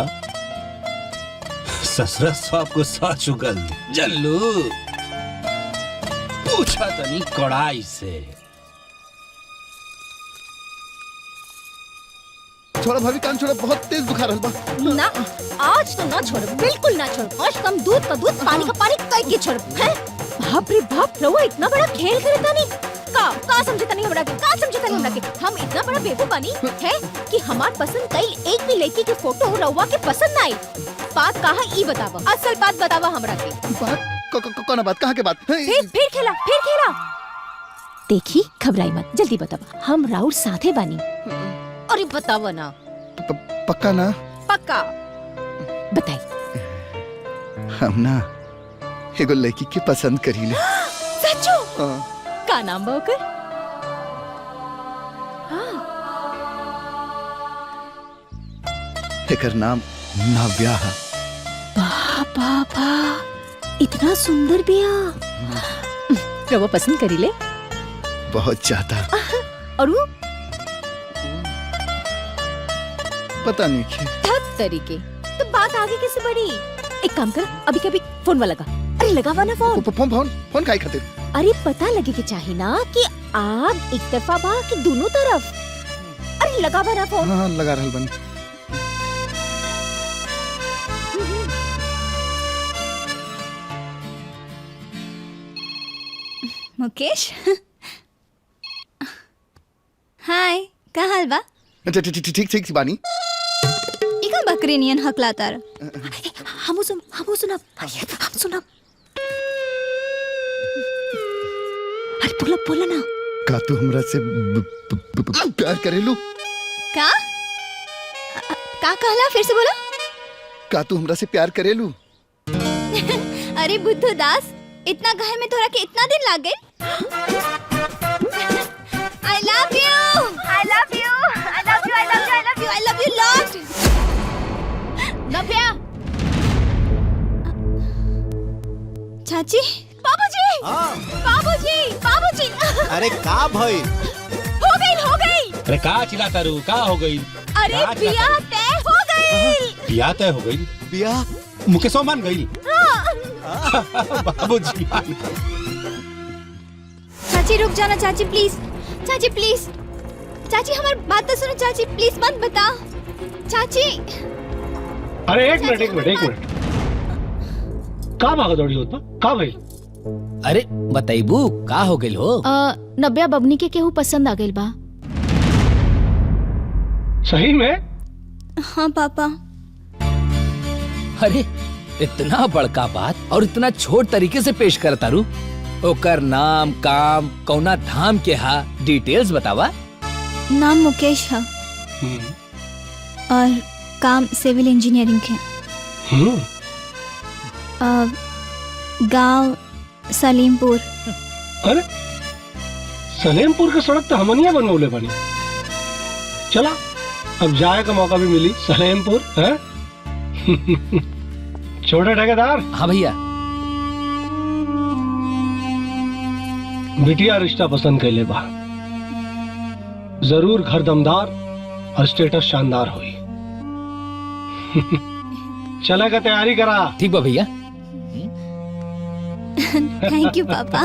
ससुरा सबको सच उगल जल्लू पूछा तनी कड़ाई से।
छोड़ा भाभी, कान छोड़ा, बहुत तेज बुखार रहल बा।
ना आज तो ना छोड़, बिल्कुल ना छोड़। आज कम दूध का दूध, पानी का पानी कई के छोड़। हैं? बाप रे बाप, रउआ इतना बड़ा खेल करता नहीं। का समझता नहीं हमरा के? का समझता नहीं हमरा के? हम इतना बड़ा बेवकूफ बनी है कि हमार पसंद कई एक भी लड़की के फोटो रउआ के पसंद ना आई। बात कहा ई बतावा, असल बात बतावा हमरा के।
बात कौन बात, कहाँ के बात?
फिर खेला।
देखी घबराई मत, जल्दी बतावा। हम राउर साथे बानी।
अरे बतावा ना।
पक्का ना?
पक्का।
बताई।
हम ना एगो लड़की के पसंद करीले।
सच्चो?
हाँ।
का नाम बा ओकर?
एकर नाम नव्या है।
बाबा इतना सुंदर बिया। रवा पसंद करी ले?
बहुत ज्यादा।
और वो
पता नहीं क्यों।
धत तरीके। तो बात आगे कैसे बढ़ी?
एक काम कर, अभी कभी फोन वाला लगा।
अरे लगावा ना फोन।
फोन काहे खातिर?
अरे पता लगे कि चाहिए ना कि आग एक तरफा बा कि दोनों तरफ। अरे लगावा ना फोन।
हाँ लगा रहल बनी।
मुकेश हाय, का हाल बा?
ठीक बानी।
इका बकरी नियन हकलाता र।
हमू सुनब। अरे बोला ना।
का तू हमरा से प्यार करेलू?
का कहला? फिर से बोला।
का तू हमरा से प्यार करेलू?
अरे बुद्धू दास, इतना कहे में तोरा के इतना दिन लाग गए? I love you lot. नव्या। चाची, बाबूजी।
अरे का भइल?
हो गई।
अरे का चिल्लाता रू? का हो गई?
अरे बियाह तय हो गई।
बियाह तय हो गई?
बियाह
मुकेशो मान गई? बाबूजी
चाची रुक जाना। चाची प्लीज। चाची हमारी बात तो सुनो। चाची प्लीज मत बता। चाची।
अरे एक मिनट। का भागा दौड़ी होता? का भाई?
अरे बताइबू का हो गइल हो?
नव्या बबनी के केहू पसंद आ गइल बा।
सही में?
हाँ पापा।
अरे इतना बड़का बात और इतना छोट तरीके से पेश करता रू। ओकर नाम, काम, कौना धाम के हा, डिटेल्स बतावा।
नाम मुकेश है और काम सिविल इंजीनियरिंग के। गांव सलीमपुर।
अरे सलेमपुर के सड़क तो हमनिया बनवले बनी। चला अब जाए का मौका भी मिली सलेमपुर है। छोटे ठेकेदार।
हाँ भैया।
बिटिया रिश्ता पसंद कर ले बा। जरूर घर दमदार और स्टेटस शानदार हुई। चले का तैयारी करा।
ठीक बा भैया।
थैंक यू पापा।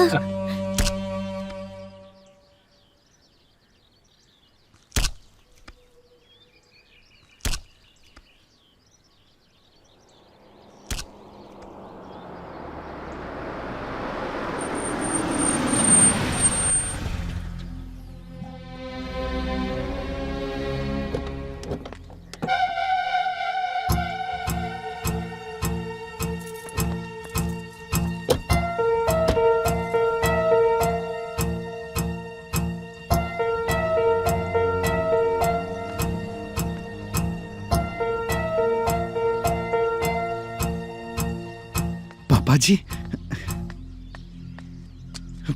पापा जी,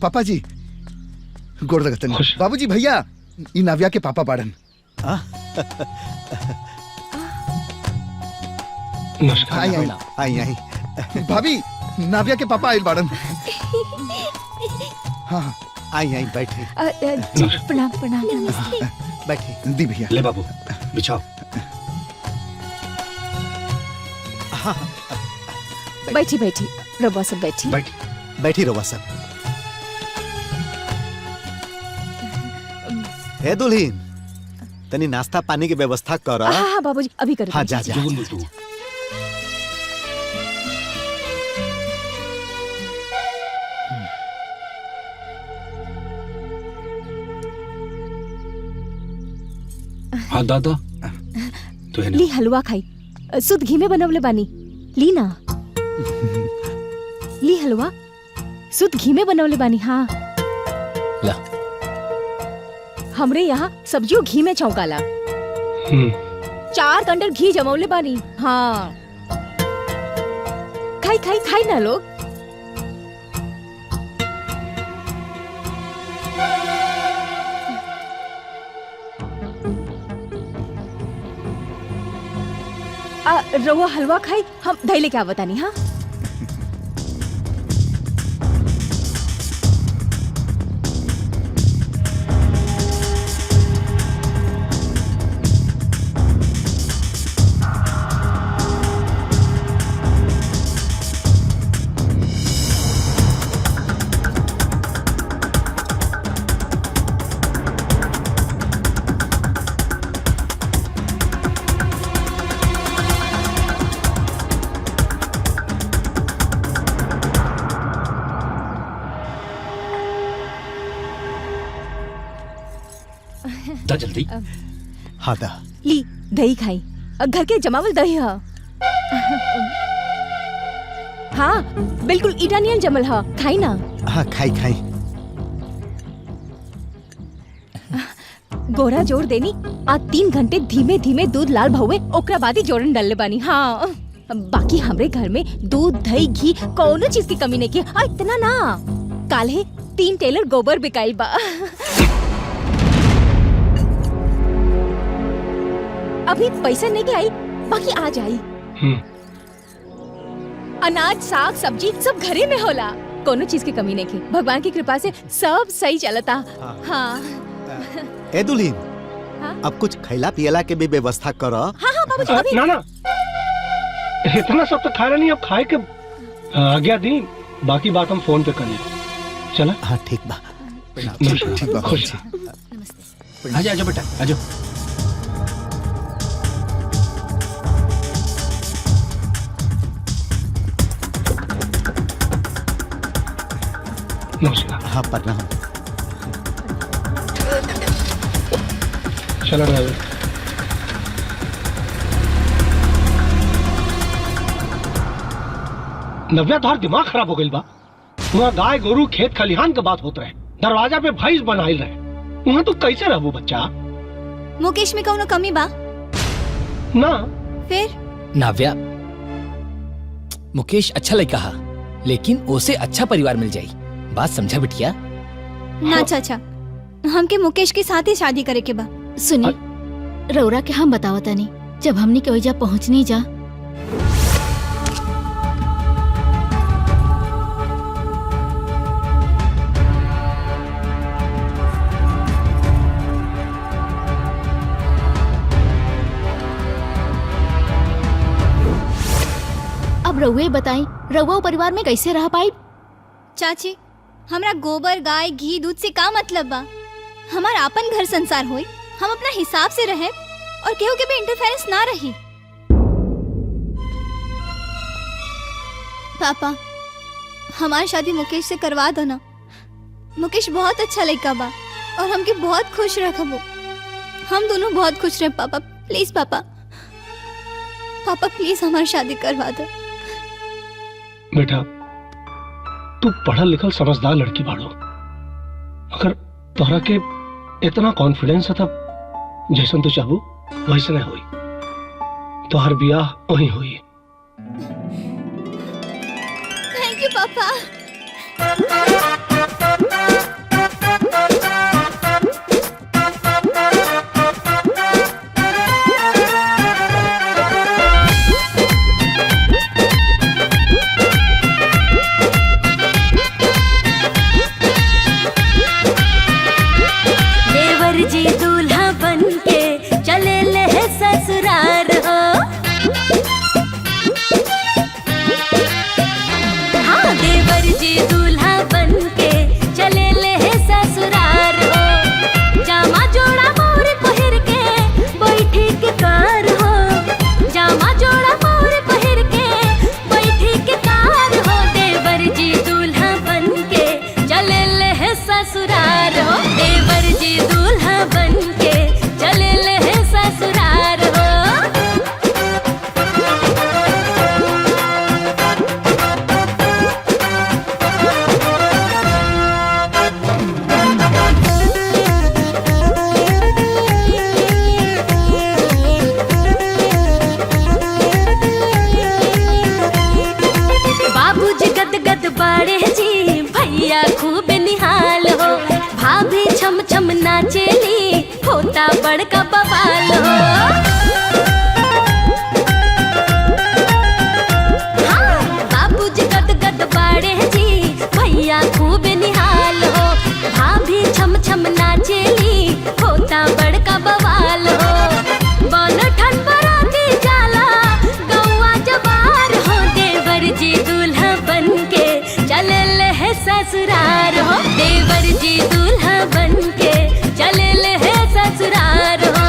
पापा जी गोड़ लगतन। बाबूजी भैया ई नाविया के पापा बाड़न। आई आई
आई आई
भाभी नाविया के पापा आइल बाड़न। हाँ
आई आई बैठे
प्रणाम प्रणाम।
बैठे
दी भैया।
ले बाबू बिछाओ।
बैठी बैठी रवा सब बैठी।
बैठी रवा सब। ए दुल्हीन तनी नाश्ता पानी की व्यवस्था कर।
हाँ बाबूजी अभी कर।
हाँ जा जा।
हाँ दादा तो है ना।
ली हलवा खाई, शुद्ध घी में बनवले बानी। ली ना ली हलवा शुद्ध घी में बनवले बानी। हाँ
ला।
हमरे यहाँ सब्जियों घी में चौंकाला। 4 कंडल घी जमौले बानी। हाँ खाई खाई खाई ना लोग। रवा हलवा खाई, हम दही लेके आवता नहीं। हाँ
दा जल्दी।
हाँ दा।
ली दही खाई, घर के जमावल दही है। हाँ बिल्कुल इटालियन जमल है, खाई ना।
हाँ खाई खाई।
गोरा जोड़ देनी। आज 3 घंटे धीमे धीमे दूध लाल भहुए ओकरा बादी जोड़न डालले बानी। हाँ बाकी हमरे घर में दूध दही घी कोनो चीज की कमी नहीं की। इतना ना, काले 3 टेलर गोबर बिकाइल बा। अभी पैसा नहीं के आई, बाकी आ जाई। अनाज साग सब्जी सब घरे में होला, कोनो चीज की कमी नहीं की। भगवान की कृपा से सब सही चलता। हाँ
ए दुल्हीन,
हाँ?
अब कुछ खैला पियला के भी व्यवस्था करो।
हाँ हाँ बाबूजी अभी।
ना ना इतना सब तो खाया नहीं, अब खाए के आज्ञा दी, बाकी बात हम फोन पे कर लेंगे। चला।
हाँ ठीक बा।
ठीक बा।
खुश।
आजा आजा बेटा आजा।
नमस्कार।
हाँ प्रणाम।
चलो ड्राइवर। नव्या तोहार दिमाग खराब हो गई बा। वहाँ गाय गोरू खेत खलिहान के बात होत रहे, दरवाजा पे भैंस बनाइल रहे, वहाँ तू कैसे रहबो बच्चा?
मुकेश में कौनो कमी बा
ना
फिर?
नाव्या, मुकेश अच्छा लड़का हा, लेकिन ओसे अच्छा परिवार मिल जाई। बात समझा बिटिया?
ना चाचा, हमके मुकेश के साथ ही शादी करे के बा।
सुनी, रौरा के हम बतावता नहीं, जब हमने के वजह पहुँचनी जा अब रउए बताई, रउआ परिवार में कैसे रह पाई?
चाची हमरा गोबर गाय घी दूध से का मतलब बा? हमारा अपन घर संसार होई, हम अपना हिसाब से रहे और केहू के भी इंटरफेरेंस ना रही। पापा हमारी शादी मुकेश से करवा दो ना। मुकेश बहुत अच्छा लड़का बा और हमके बहुत खुश रखबो। हम दोनों बहुत खुश रहे पापा। प्लीज पापा, पापा प्लीज हमारी शादी करवा दो।
बेटा तू पढ़ल लिखल समझदार लड़की बाड़ो। अगर तोहरा के इतना कॉन्फिडेंस है तब जैसन तू चाहू वैसे नहीं हुई, तोहर बियाह वही हुई।
थैंक यू पापा।
जी दूल्हा बन के चले ले ससुरार हो। हाँ देवर जी दूल्हा बन के चले ले ससुरार हो। जामा जोड़ा मोर पहिर के बैठी के कार हो। जामा जोड़ा मोर पहिर के बैठी के कार हो। देवर जी दूल्हा बन के चले ले ससुरार हो। देवर जी दूल्हा बन के चले ले ससुरार हो। बाबूजी गद गद बाड़े जी, भैया खूब निहाल हो। भाभी छम छम नाचेली, होता बड़का बवाल हो। हाँ बाबूजी गद गद बाड़े जी, भैया खूब निहाल हो। भाभी छम छम नाचेली, होता बड़का बवाल हो। बन ठन बराती जाला गौआ जवार हो। देवर जी दूल्हा बन के चले ले ससुरार हो। देवर जी दूल्हा बन के चले ले ससुरार हो।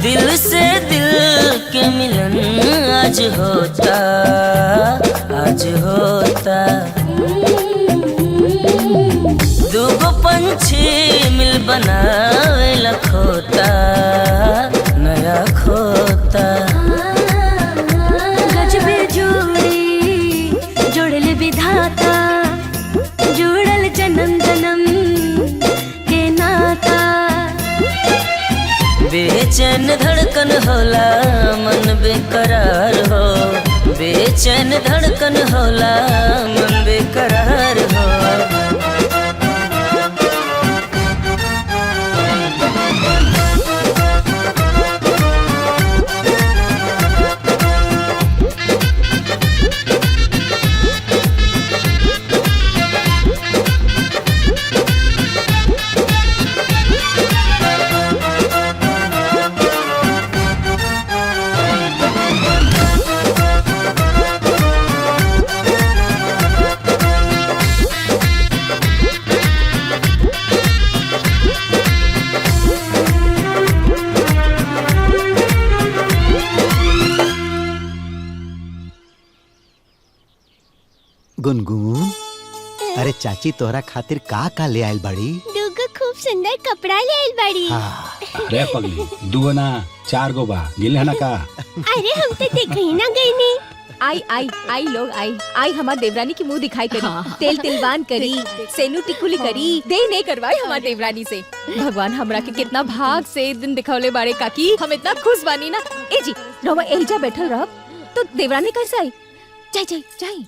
दिल से दिल के मिलन आज होता, आज होता। दूगो पंछी मिल बनावे लखोता, नया खोता।
गजबे जोड़ी जोड़ल विधाता, जुड़ल जन्म जन्म के नाता।
बेचैन धड़कन होला मन बेकरार हो। बेचैन धड़कन होला मन बेकरार हो।
गुनगुन, अरे चाची तोहरा खातिर का का ले आइल बाड़ी?
दूगो खूब सुंदर कपड़ा ले आइल बाड़ी।
रे पगली, दुगो ना 4 गो बा, गिल है ना का?
अरे हम तो देख ही ना गई नी।
आई आई आई लोग आई आई हमार देवरानी की मुंह दिखाई करी। तेल तिलवान करी, सेनू टिकुली करी, दे नहीं करवाई हमार देवरानी से। भगवान हमरा के कितना भाग से दिन दिखौले बारे काकी, हम इतना खुश बानी ना। ए जी रवा एजा बैठल रह तो देवरानी कैसे आई? जाई जाई जाई।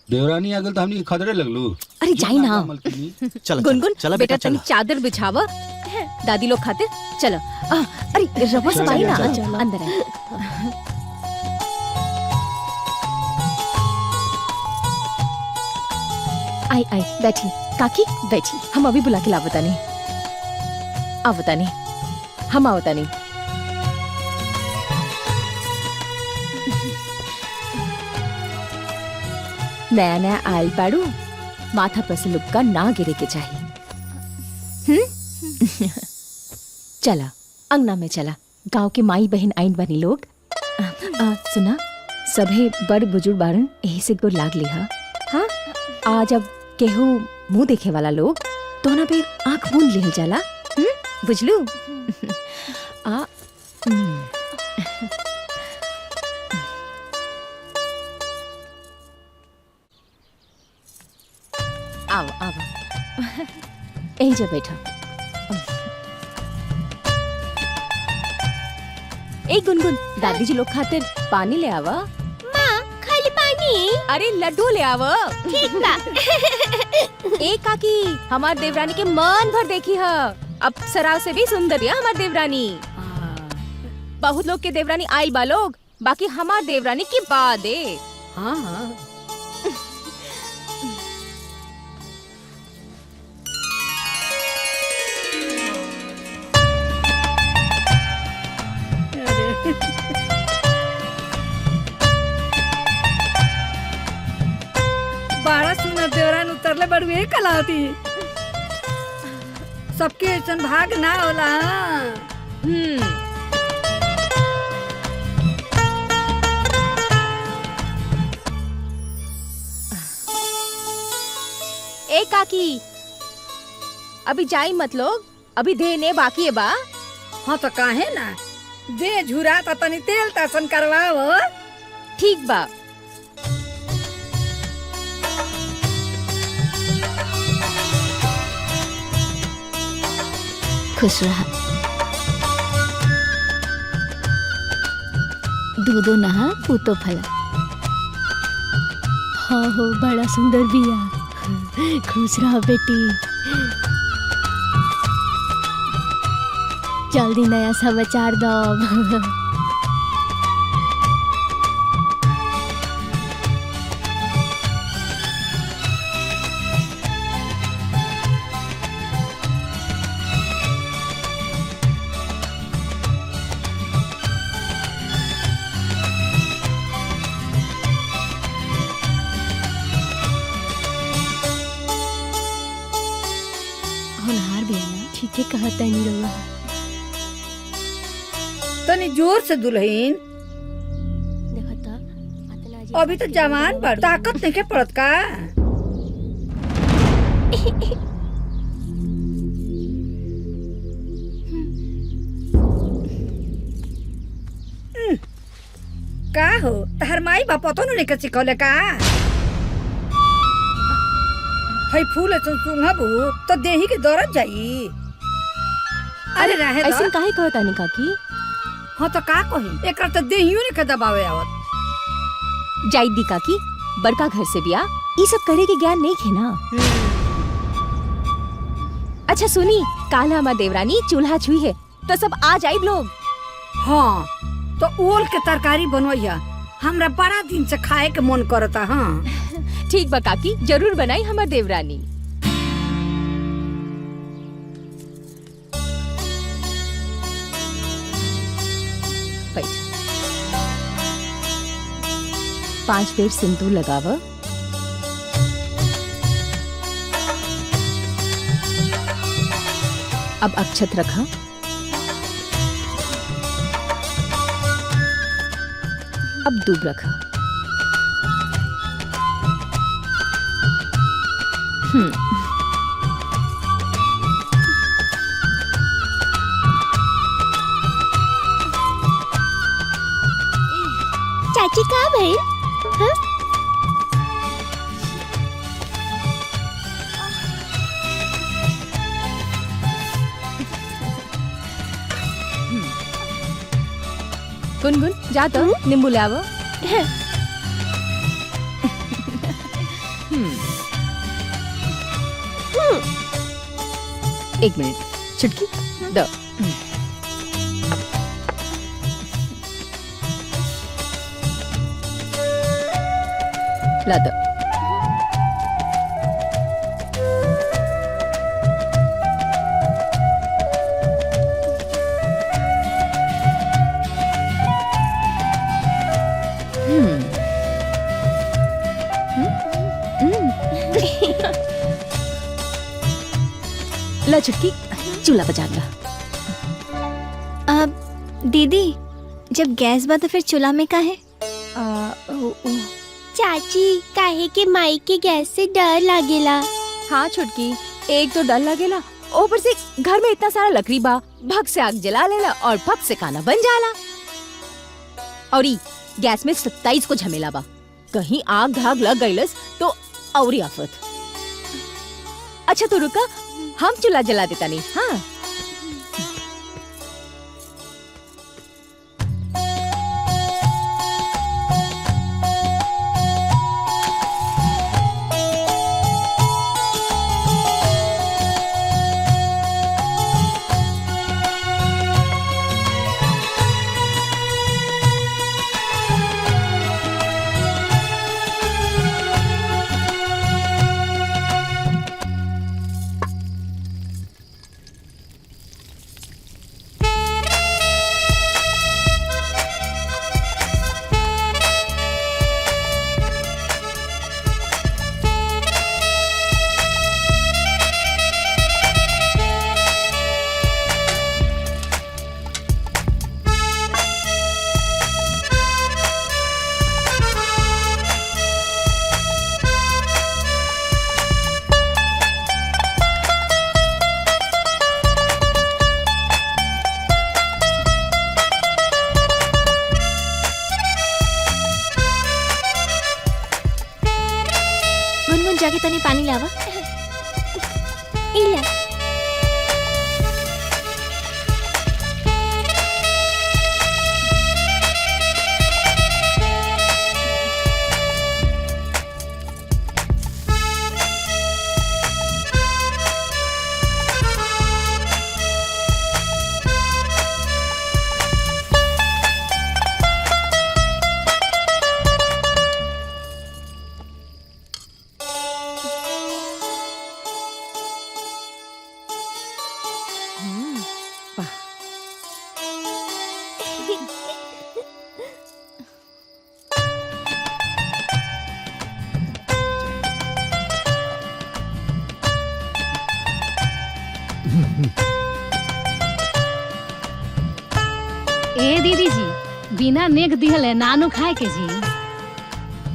देवरानी आगल तो हमनी खदरे लगलू।
अरे जाई ना।
चल
गुनगुन
चल
बेटा तनी चादर बिछावा, दादी लोग खातिर चलो। अरे रवा सब आई ना, अंदर आई। आई आई बैठी काकी बैठी। हम अभी बुला के लावता नहीं। आवता नहीं, हम आवता नहीं। नया नया आयल बाड़ू, माथा पर से लुक्का ना गिरे के चाहिए। चला अंगना में चला, गांव के माई बहन आइन बनी लोग। सुना, सभे बड़ बुजुर्ग बारन यही से गोर लाग लिहा। हाँ, आज अब केहू मुंह देखे वाला लोग तो ना फिर आंख मूंद ले जाला। बुझलू? आ आओ आओ, यही जा बैठा। एक गुनगुन, दादी जी लोग खातिर पानी ले आवा।
माँ खाली पानी?
अरे लड्डू ले आवा।
ठीक बा।
एक काकी, हमार देवरानी के मन भर देखी है। अब सराव से भी सुंदर है हमार देवरानी। बहुत लोग के देवरानी आइल बा लोग, बाकी हमार देवरानी की बात है।
हाँ हाँ। बड़ा सुंदर देवरान उतरले बड़ुए कलावती। सबके ऐसन भाग ना होला।
ए काकी, अभी जाई मत लोग, अभी देने बाकी है बा।
हाँ तो काहे ना, दे झुरा तो तनी तेल तासन करवाओ।
ठीक बा।
खुश रहा। दूधो नहा पूतो फला। हाँ हो, बड़ा सुंदर बिया। खुश रहा बेटी। जल्दी नया समाचार दो। होनहार बिया ना, ठीक है कहता नहीं रहुआ।
तनी जोर से दुल्हन, अभी तो जवान बड़, ताकत नहीं के पड़त का। का हो, तहर माई बाप तो नहीं के सिखौले का? हई फूल सुंघबू तो देही के दौड़त जाई। अरे रहे दो।
ऐसे काहे कहता नहीं काकी?
हाँ तो का कही, एक तो देहियो ने के दबावे आवत।
जाई दी काकी, बड़का घर से बिया, ये सब करे के ज्ञान नहीं खे ना। अच्छा सुनी, काल हमार देवरानी चूल्हा छुई है तो सब आ जाई लोग।
हाँ तो ओल के तरकारी बनवैया, हमरा बड़ा दिन से खाए के मन करता। हाँ
ठीक बा काकी, जरूर बनाई हमार देवरानी। बैठ। 5 बेर सिंदूर लगाव। अब अक्षत रखा। अब दूब रखा।
चाची कहाँ भइल? हाँ?
गुनगुन जा तो नींबू ले आवो। एक मिनट, चुटकी दो। ला दो। ला छुटकी, चूल्हा बजा ला।
अब दीदी जब गैस बा तो फिर चूल्हा में का है? चाची काहे के माई के गैस से डर लागेला।
हाँ छुटकी, एक तो डर लगेला, ऊपर से घर में इतना सारा लकड़ी बा, भग से आग जला लेला और भग से खाना बन जाला। और गैस में 27 को झमेला बा, कहीं आग धाग लग गईलस तो औरी आफत। अच्छा तो रुका, हम चूल्हा जला देता नहीं। हाँ
जाके तनी पानी लावा। इला
ए दीदी जी, बिना नेक दिहले नानू खाए के जी।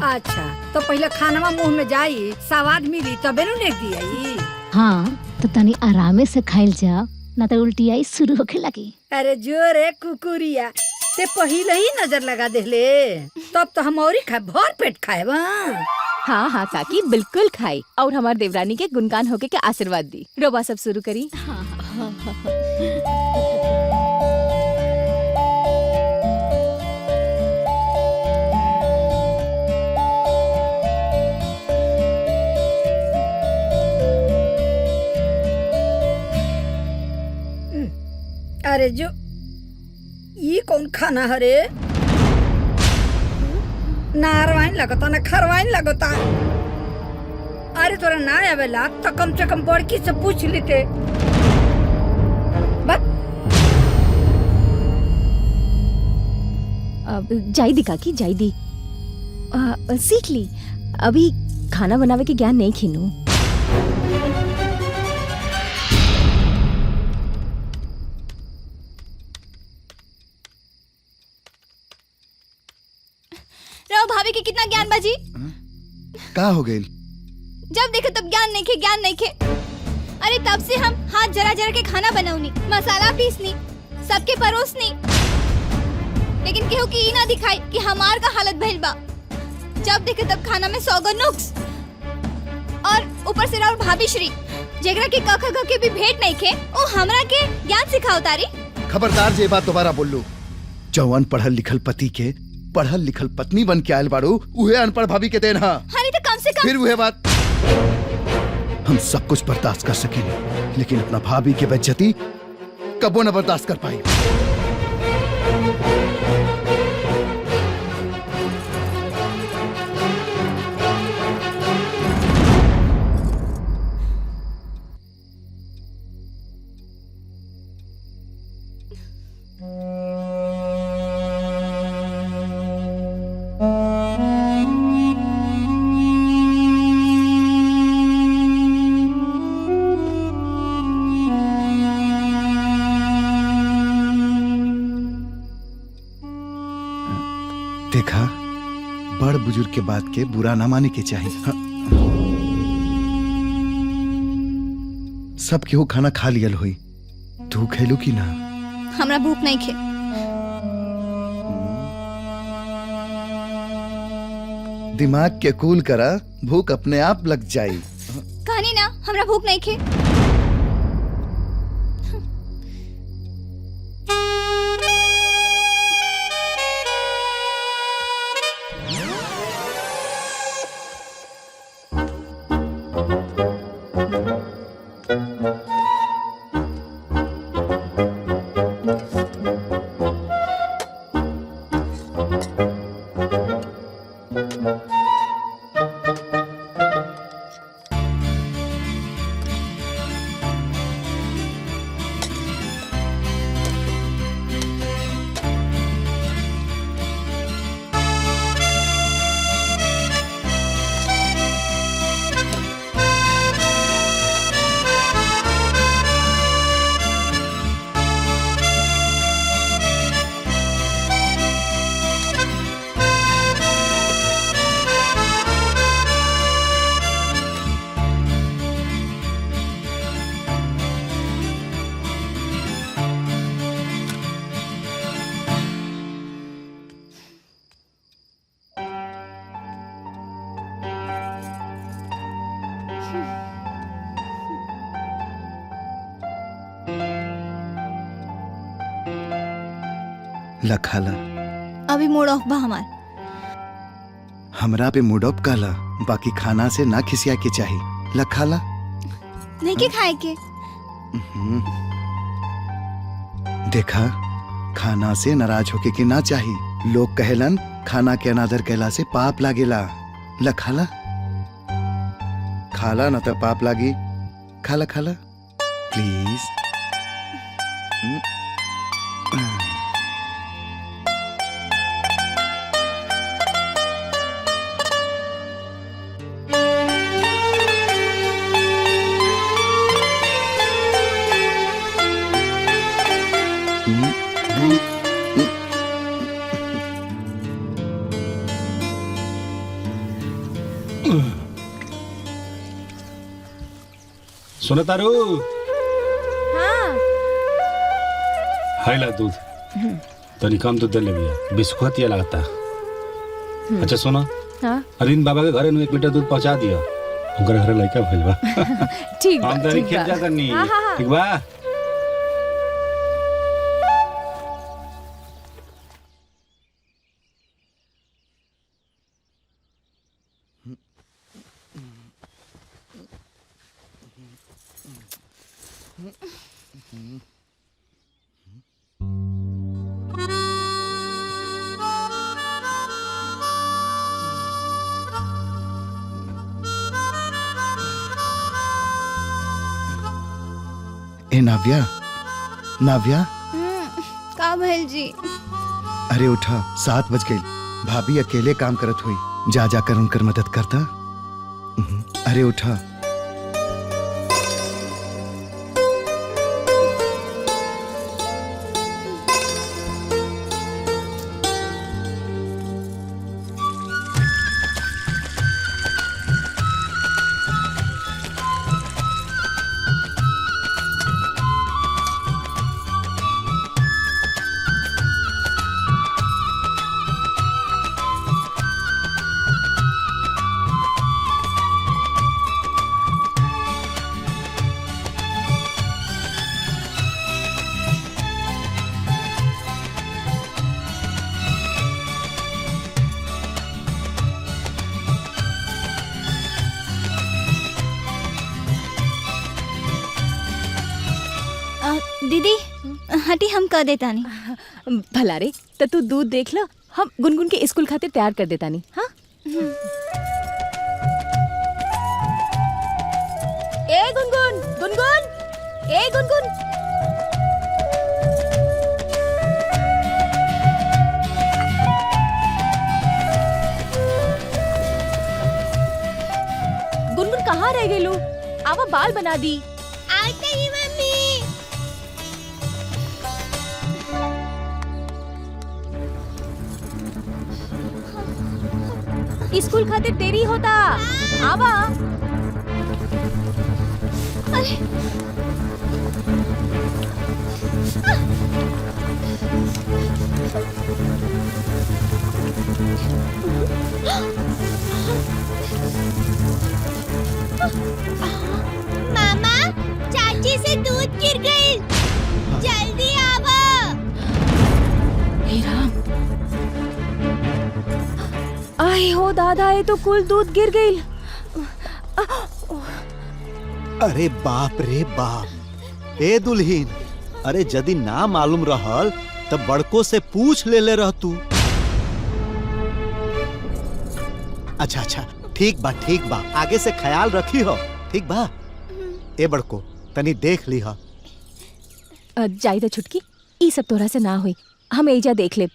अच्छा तो पहले खानवा मुंह में जाई, स्वाद मिली तबे नु नेक दियाई।
हाँ तो तनी आरामे से खाइल जा, ना तो उल्टी आई शुरू होके लगी।
अरे जोरे कुकुरिया, ते पहले ही नजर लगा देले, तब तो हम और ही भर पेट खाए।
हाँ हाँ काकी, बिल्कुल खाई और हमारे देवरानी के गुणगान होके के आशीर्वाद दी। रोबा सब शुरू करी।
अरे जो ये कौन खाना हरे? ना अरवाइन लगता ना खरवाइन लगता। अरे तोरा ना आवेला तो कम से कम बड़की से पूछ लेते।
अब जाई दी काकी, जाई दी। सीख ली, अभी खाना बनावे के ज्ञान नहीं खीनू।
भाभी के कितना ज्ञान बाजी?
का हो गई?
जब देखे तब ज्ञान नहीं खे, ज्ञान नहीं खे। अरे तब से हम हाथ जरा जरा के खाना बनाऊनी, मसाला पीसनी, सबके परोसनी, लेकिन केहू की ना दिखाई कि हमार का हालत भइल बा। जब देखे तब खाना में 100 गो नुक्स, और ऊपर से राउर भाभी श्री जेकरा के कख ग के भी भेंट नहीं खे, ओ हमरा के ज्ञान सिखाओ तारी।
खबरदार जे बात दोबारा बोल लो। जवान पढ़ल लिखल पति के पढ़ल लिखल पत्नी बन के आयल बाड़ू, उहे अनपढ़ भाभी के देन। हाँ
अरे तो कम से कम
फिर वह बात। हम सब कुछ बर्दाश्त कर सकेंगे, लेकिन अपना भाभी की बेइज्जती कबो न बर्दाश्त कर पाई। के बात के बुरा ना माने के चाहिए। हाँ। सब केहू खाना खा लियल हुई, तू खेलू की ना?
हमरा भूख नहीं खे।
दिमाग के कूल करा, भूख अपने आप लग जाई।
कहानी ना, हमरा भूख नहीं खे।
लखाला
अभी मूड ऑफ बा हमार।
हमरा पे मूड ऑफ काला, बाकी खाना से ना खिसिया के चाहिए। लखाला
नहीं के खाए के।
देखा, खाना से नाराज होके के ना चाहिए। लोग कहेलन खाना के अनादर कैला से पाप लागेला। लखाला खाला ना तो पाप लागी। खाला खाला प्लीज।
सुनो तारू,
हाँ।
हाय ला दूध, तनी कम दूध दे ले भैया, बिस्कुट ये लगता। अच्छा सुनो,
हाँ?
अरविंद बाबा के घरे में 1 लीटर दूध पहुंचा दिया। उनकर घरे लड़का भइल बा।
ठीक बा,
हम तनी
ठीक
खेत
बा।
जाता नहीं,
हाँ, हाँ, हाँ।
ठीक बा?
ए नाव्या, नाव्या,
का भइल जी?
अरे उठा, 7 बज गई। भाभी अकेले काम करत हुई, जा जाकर उनकर मदद करता। अरे उठा।
दीदी हटी, हम कर देता नहीं।
भला रे, तो तू दूध देख लो, हम गुनगुन के स्कूल खातिर तैयार कर देता नहीं। हाँ? ए गुनगुन, गुनगुन, ए गुनगुन। गुनगुन कहाँ रह गई लू? आवा बाल बना दी।
आते ही मम्मी। स्कूल खातिर देरी होता। आवा। अरे
मामा, चाची से दूध गिर गई, जल्दी आवा।
हे राम, आए हो दादा, ये तो कुल दूध गिर गई।
अरे बाप रे बाप, ए दुल्हीन, अरे यदि ना मालूम रहल तब बड़को से पूछ ले रह तू। अच्छा अच्छा, ठीक बा, आगे से ख्याल रखी हो, ठीक बा। ए बड़को, तनी देख ली हो।
जायदा छुटकी, ई सब तोरा से ना हुई, हम एजा देख ले।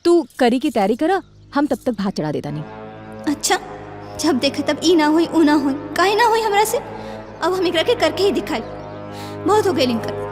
तू करी की तैयारी करा, हम तब तक भात चढ़ा देता नहीं।
अच्छा, जब देखे तब ई ना हुई ऊ ना हुई, काहे ना हुई हमरा से। अब हम एकरा के करके ही दिखाई। बहुत हो गई लिंकर।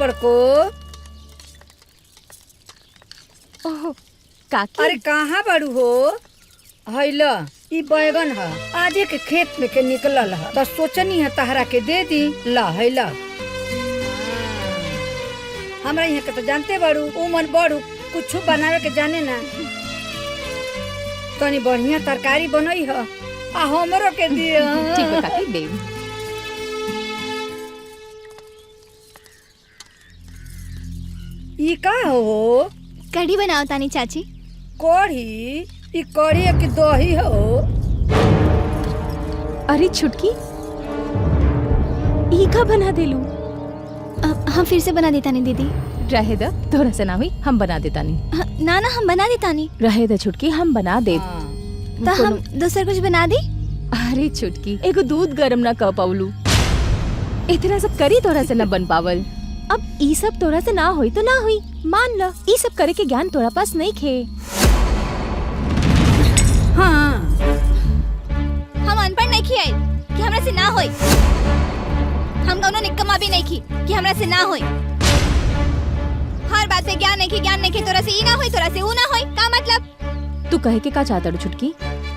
बड़को,
ओह काकी,
अरे कहाँ बड़ू हो? हैला, ई बैगन है, आजे के खेत में के निकलल है, तो सोचनी है तहरा के दे दी। ला हैला, हमरा यहाँ के तो जानते बड़ू, उमन बड़ू, कुछ बनावे के जाने ना। तनी बढ़िया तरकारी बनई है, आ हमरो के दिया।
ठीक है काकी, दे।
ई का हो?
कढ़ी बनाओ तानी चाची।
कढ़ी? ई कढ़ी है कि दही हो?
अरे छुटकी, ई का बना देलू?
हम फिर से बना देता नहीं दीदी।
रहे द, तोरा से ना हुई, हम बना देता नहीं।
ना ना, हम बना देता नहीं।
रहे द छुटकी, हम बना दे।
तो हम दूसरा कुछ बना दी।
अरे छुटकी, एगो दूध गरम ना कर पावलू, इतना सब करी तोरा से न बन पावल। अब ई सब तोरा से ना हुई तो ना हुई, मान ल। ई सब करे के ज्ञान तोरा पास नहीं खे।
हाँ,
हम अनपढ़ नहीं खिए कि हमरा से ना होई। हम दोनों निकम्मा भी नहीं की कि हमरा से ना होई। हर बात पे ज्ञान नहीं की, तोरा से ई ना होई, तोरा से ऊ ना होई। का मतलब?
तू कहे के का चाहता छुटकी?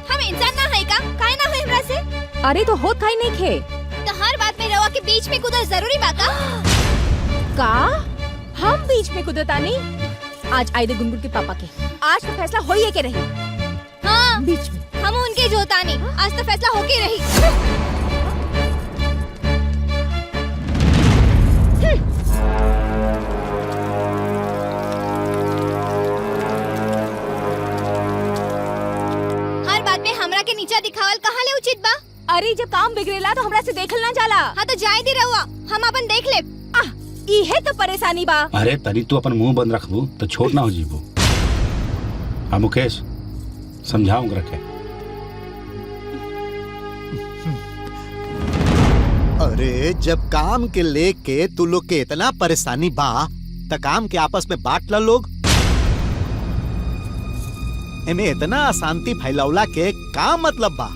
हम इंसान ना है का? काहे ना होई हमरा से?
अरे तो होत काहे नहीं खे?
तो हर बात में रवा के बीच में कूदल जरूरी बा का?
हम बीच में कुदरता नहीं। आज आए दे गुनगुन के पापा के, आज तो फैसला होइए के रही।
हाँ,
बीच में
हम उनके जोता नहीं, आज तो फैसला होके रही। हर बात में हमरा के नीचा दिखावल कहाँ ले उचित बा?
अरे जब काम बिगड़ेला तो हमरा से देखल ना जाला।
हाँ तो जाए दी रहुआ, हम अपन देख ले।
इहे तो परेशानी बा।
अरे तनी तू अपन मुंह बंद रखबू तो छोट ना हो जीबू। हाँ मुकेश, समझाऊं रखे।
अरे जब काम के लेके तू लोग के इतना परेशानी बा, त काम के आपस में बांट ला लोग। एमे इतना अशांति फैलावला के का मतलब बा?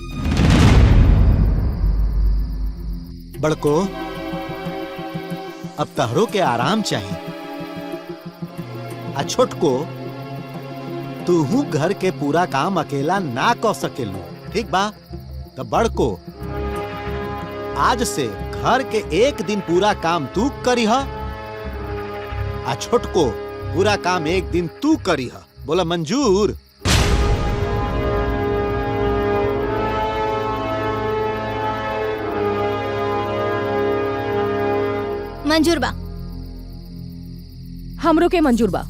बड़को, अब तहरो के आराम चाहिए। आ छोटको, तू घर के पूरा काम अकेला ना कर सकेलू, ठीक बा? तो बड़को, आज से घर के एक दिन पूरा काम तू करीह, आ छोटको पूरा काम एक दिन तू करीह। बोला मंजूर?
मंजूर बा।
हमरो के मंजूर बा।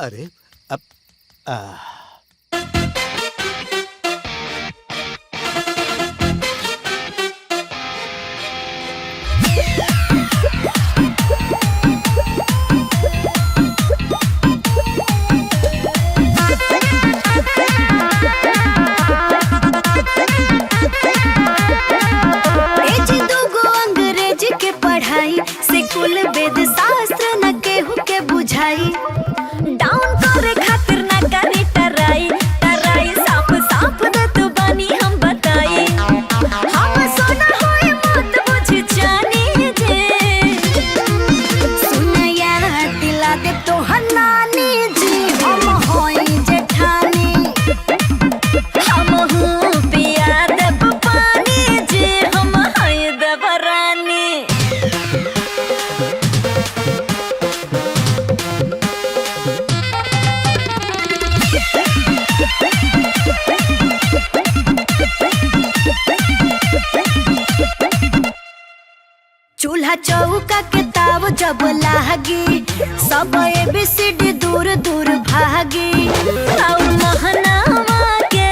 अरे अब
कुल वेद शास्त्र न केहू के बुझाई डाउन करे खातिर न करी टराई टराई साफ साफ दे तू बानी हम बताई हम सोना होए मत बुझ जानी जे सुनया दिला दे तो हनानी जी हम होई जेठानी हम हूँ पिया देव पानी जी हम होई देवरानी। चूल्हा चौका के ताव जब लागी सब एबीसीडी दूर दूर भागी और महनावा के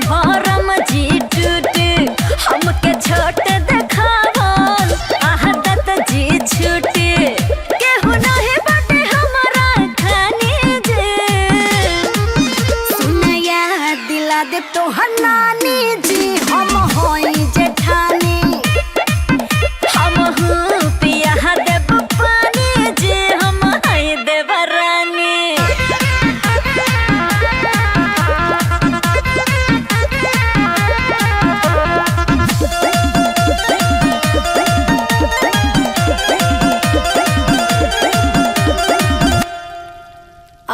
भरम जी टूटे हमके छोट देखावन आहदत जी छूटे केहू नहीं बाटे हमारा खानी जे सुनया दिला दे तो हनानी जी हम होई जेठानी हम हूँ पिया देव पानी जी हम हई देवरानी।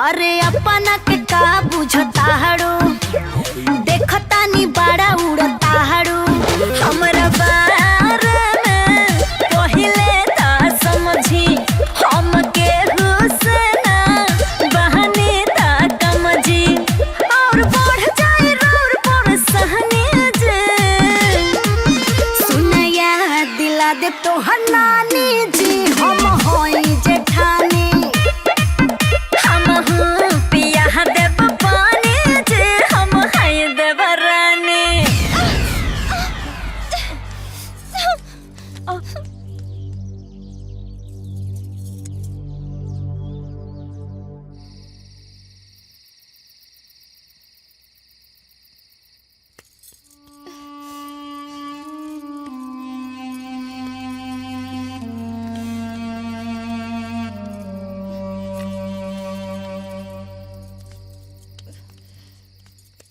अरे अपना के का बुझताड़ू देखतानी बड़ा उड़ताड़ू हमरा बारे में पहिले ता समझी हम के हुसना बहनी ता कमजी और बढ़ जाए रोर पर सहनी जे सुनया दिला दे तो हनानी जी हम होई जेठानी हम हूँ पिया देव पानी जी हम हई देवरानी।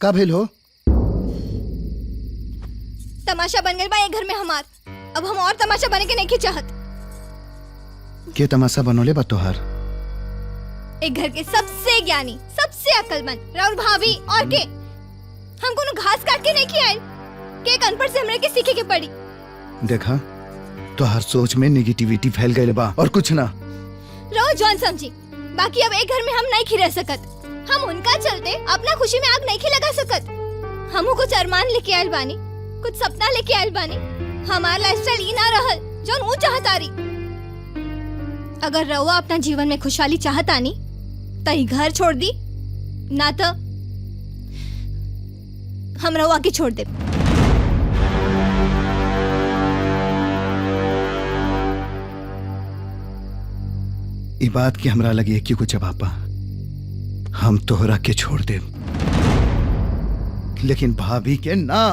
का भेल हो?
तमाशा बन गई बा ये घर में हमार। अब हम और तमाशा बने के नहीं चाहत।
के तमाशा बनोले बा तोहार?
एक घर के सबसे ज्ञानी सबसे अक्लमंद राउर भाभी और के हम कोनो घास काट के नहीं खियाए के एक अनपढ़ से हमरे के सीखे के पड़ी।
देखा तोहार सोच में नेगेटिविटी फैल गई बा और कुछ ना।
रो जॉन समझी बाकी अब एक घर में हम नहीं खिरह सकत। हम उनका चलते अपना खुशी में आग नहीं लगा सकत। हमू कुछ अरमान लेके आयल बानी कुछ सपना लेके आयल बानी। हमार लाइफस्टाइल ई ना रहल जौन ऊ चाहतारी। अगर रउआ अपना जीवन में खुशहाली चाहतानी त ई घर छोड़ दी ना तो हम रउआ के छोड़ दे।
ई बात की हमरा लगी कि कुछ जवाब बा। हम तोहरा के छोड़ दे लेकिन भाभी के ना।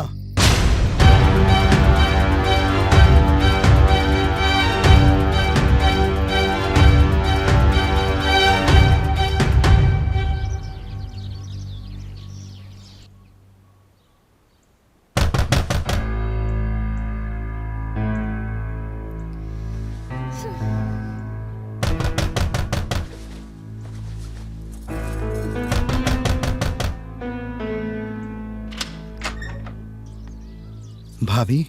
भाभी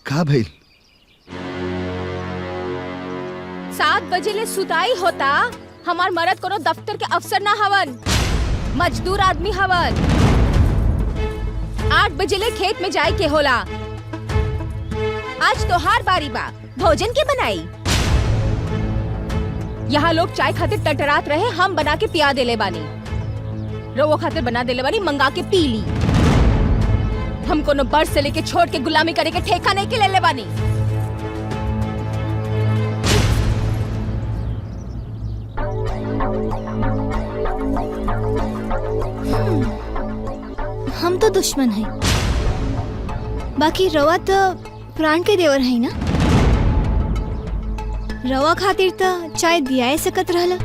का भइल?
7 बजे ले सुताई होता। हमार मरद कोनो दफ्तर के अफसर ना हवन मजदूर आदमी हवन।
8 बजे ले खेत में जाए के होला। आज तोहार बारी बा, भोजन के बनाई। यहाँ लोग चाय खातिर टटरात रहे, हम बना के पिया देले बानी। रवो खातिर बना देले बानी, मंगा के पी ली। हम कोनो बर्ष से लेके छोड़ के गुलामी करे के ठेका नहीं के ले बानी।
हम तो दुश्मन है, बाकी रवा तो प्राण के देवर है ना। रवा खातिर तो चाय दिया सकत रहला।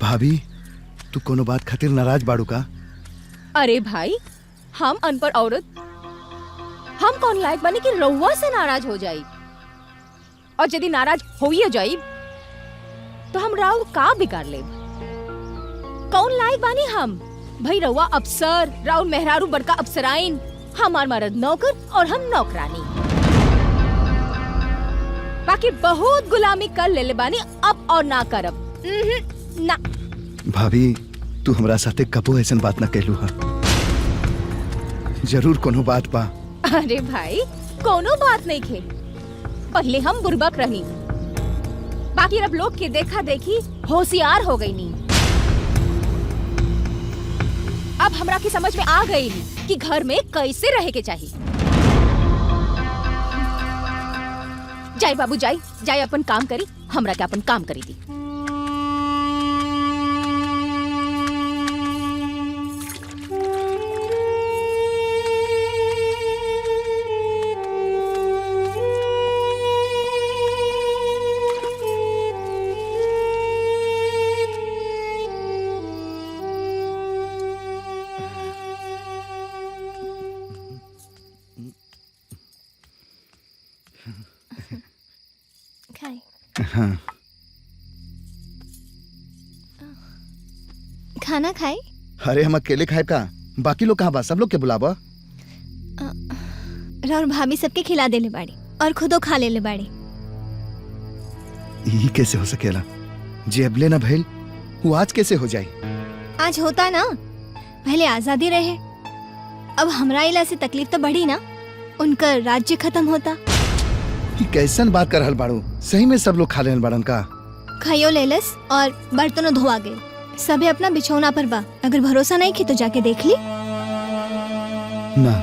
भाभी तू कोनो बात खातिर नाराज बाड़ू का?
अरे भाई, हम अनपढ़ औरत, हम कौन लायक बने कि रउआ से नाराज हो जाई? और यदि नाराज होइए जाई तो हम राव का बिगाड़ ले? कौन लायक बानी हम? भाई रउआ अफसर, राउर मेहरारू बड़का अफसराइन, हमार मर्द नौकर और हम नौकरानी। बाकी बहुत गुलामी कर ले बानी, अब और ना करब। ना
भाभी तू हमरा साथे कबो ऐसन बात ना कहलू हा। जरूर कोनो बात बा।
अरे भाई, कोनो बात नहीं खे। पहले हम बुर्बक रही, बाकी अब लोग के देखा देखी होशियार हो गई नी। अब हमरा की समझ में आ गई कि घर में कैसे रहे के चाहिए। जाई बाबू जाई, जाई अपन काम करी, हमरा के अपन काम करी दी।
हाँ।
खाना खाए?
अरे हम अकेले खाए का? बाकी लोग कहाँ बा? सब लोग के बुलावा।
और भाभी सबके खिला देले बाड़ी और खुदो खा लेले बाड़ी।
ये कैसे हो सकेला? जे अबले ना भइल वो आज कैसे हो जाए?
आज होता ना, पहले आजादी रहे, अब हमरा इला से तकलीफ तो बढ़ी ना। उनका राज्य खत्म होता।
कैसन बात कर रहल बाड़ू? सही में सब लोग खा लेन बाड़न का?
खाइयो लेलस और बर्तनों धोआ गए। सबे अपना बिछौना पर बा। अगर भरोसा नहीं की तो जाके देख ली।
ना,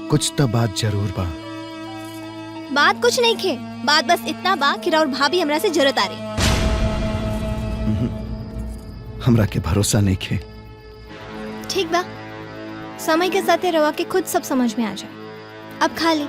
कुछ तो बात जरूर बा।
बात कुछ नहीं खे, बात बस इतना बा कि राउर भाभी हमरा से जरूरत आ रही।
हमरा के भरोसा नहीं खे।
ठीक बा, समय के साथ रवा के खुद सब समझ में आ जाए। अब खा ली।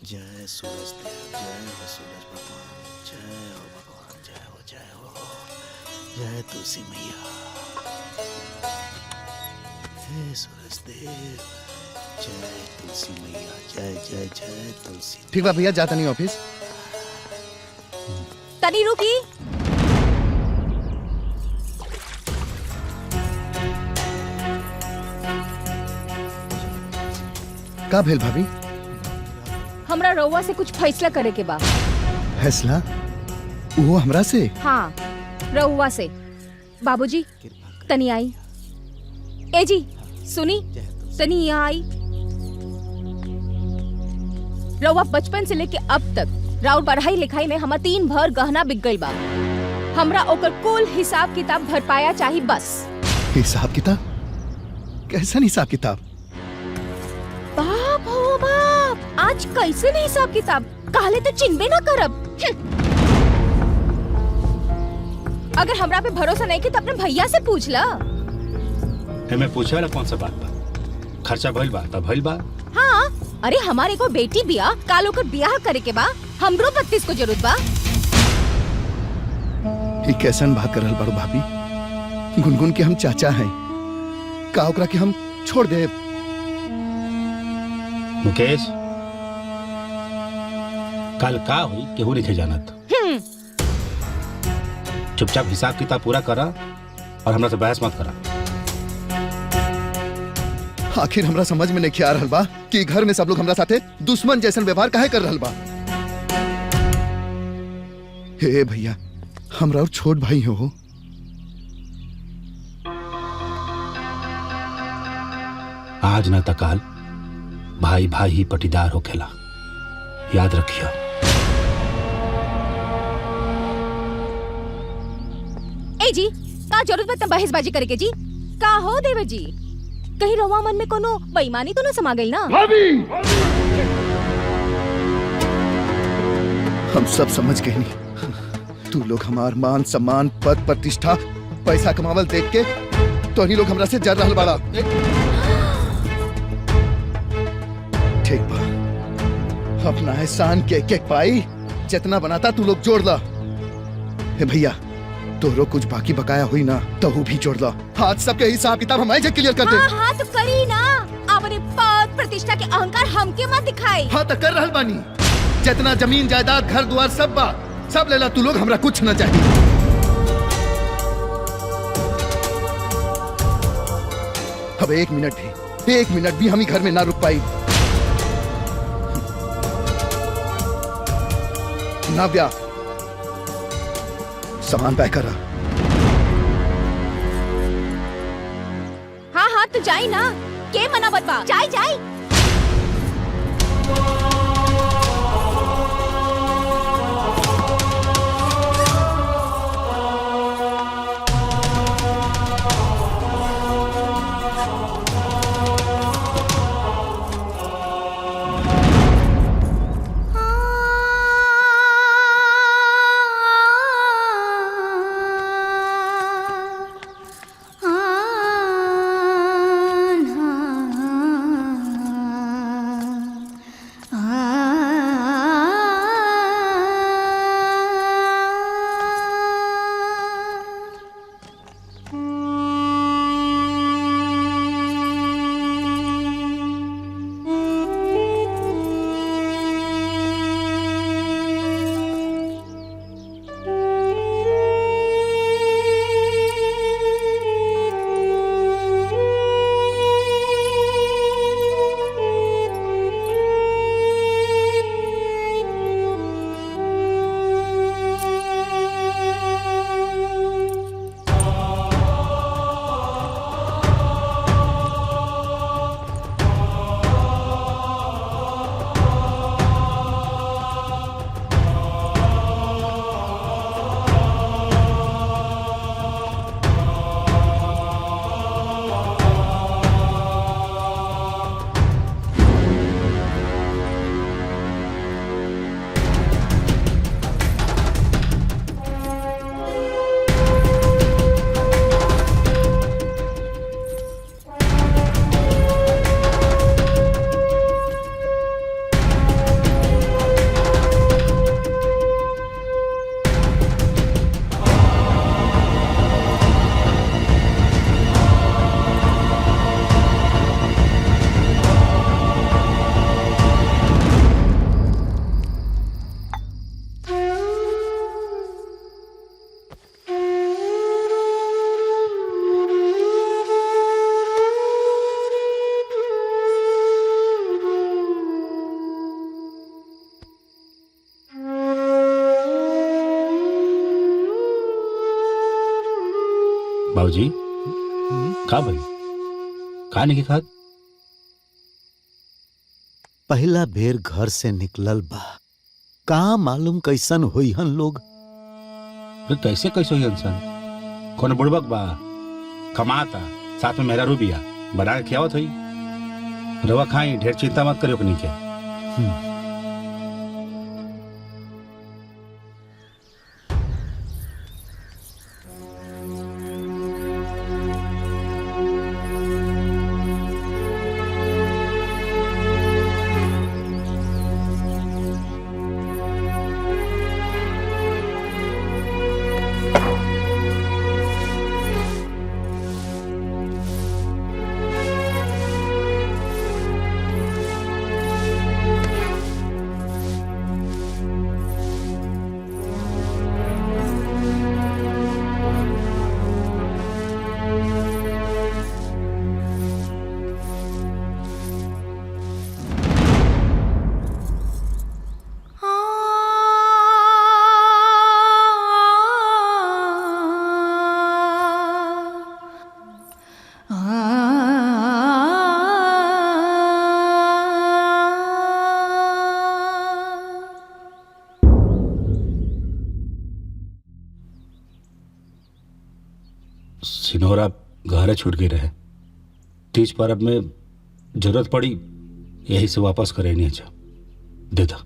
जय सूरज देव, जय हो सूरज भगवान, जय हो भगवान, जय हो, जय हो, जय तुलसी मैया, जय सूरज देव, जय तुलसी मैया, जय जय जय तुलसी।
ठीक बा भैया, जाता नहीं ऑफिस।
तनी रुकी।
का भेल भाभी?
हमरा रउआ से कुछ फैसला करे के बा।
फैसला? वो हमरा से?
हाँ, रउआ से। बाबूजी, तनी आई। ए जी, सुनी, तनी यहाँ आई। रउआ बचपन से लेके अब तक राउर पढ़ाई लिखाई में हमार 3 भर गहना बिक गई बा। हमरा ओकर कुल हिसाब किताब भर पाया चाहिए बस।
हिसाब किताब? कैसा हिसाब किताब?
बाप हो बाप, आज कैसे नहीं हिसाब किताब? काले तो चिन्हबे ना करब। अगर हमरा पे भरोसा नहीं कि तो अपने भैया से पूछ ला।
मैं पूछा वाला कौन सा बात बा? खर्चा भइल बा तब भइल बा।
हाँ, अरे हमारे को बेटी बिया कालो कर ब्याह करे के बा, हमरो 32 को जरूरत बा।
ये कैसन बात कर रहल बाड़ू भाभी? गुनगुन के हम चाचा हैं, का ओकरा के हम छोड़ दे?
मुकेश, कल का हुई केहू नहीं जानत। चुपचाप हिसाब किताब पूरा करा और हमरा से बहस मत करा।
आखिर हमरा समझ में नहीं आ रहल बा कि घर में सब लोग हमरा साथे दुश्मन जैसन व्यवहार काहे कर रहल बा। हे भैया, हमरा और छोट भाई हो।
आज न तकाल भाई भाई ही पटीदार होखेला, याद रखियो।
ए जी, का जरूरत बा बहसबाजी करे के जी? का हो देवर जी, कहीं रवा मन में कोनो बेईमानी तो न समा गई ना?
हम सब समझ गए नहीं। तू लोग हमार मान सम्मान पद प्रतिष्ठा पैसा कमावल देख के तो ही लोग हमरा से जर रहल बाड़ा। ठीक बा, अपना एहसान के एक एक पाई जितना बनाता तू लोग जोड़ ला। हे भैया, तोरो कुछ बाकी बकाया हुई ना तो वो भी जोड़ ला। आज सबके हिसाब किताब हम ऐसे क्लियर कर दे।
हाँ हाँ तो करी ना, अपने पद प्रतिष्ठा के अहंकार हमके मत दिखाई।
हाँ तो कर रहल बानी। जितना जमीन जायदाद घर द्वार सब बा सब ले ला तू लोग, हमरा कुछ न चाहिए। अब एक मिनट भी हम ही घर में ना रुक पाई। नाव्या, सामान पैक करा।
हाँ हाँ तो जाई ना, के मना बतवा, जाई जाई।
बाबूजी, का भाई का नहीं खात?
पहला बेर घर से निकलल बा, का मालूम कैसन होई हन लोग।
कैसे कैसे हुई इंसान? कौन बुड़बक बा, कमाता साथ में मेरा रूबिया बना के खियावत हुई। रवा खाई, ढेर चिंता मत करियो नहीं क्या। सिनोरा घरे छूट गई रहे, तीज पर्व में जरूरत पड़ी, यही से वापस करे नहीं। अच्छा दे दो।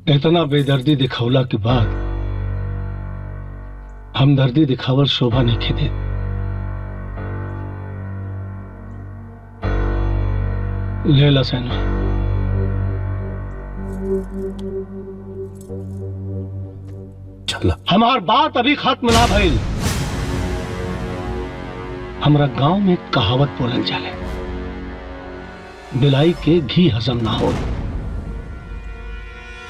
इतना बेदर्दी दिखावला के बाद हमदर्दी दिखावल शोभा नहीं खेदे। ले ला सैना।
चला।
हमार बात अभी खत्म ना भइल। हमरा गांव में एक कहावत बोलल जाले, बिलाई के घी हजम ना हो।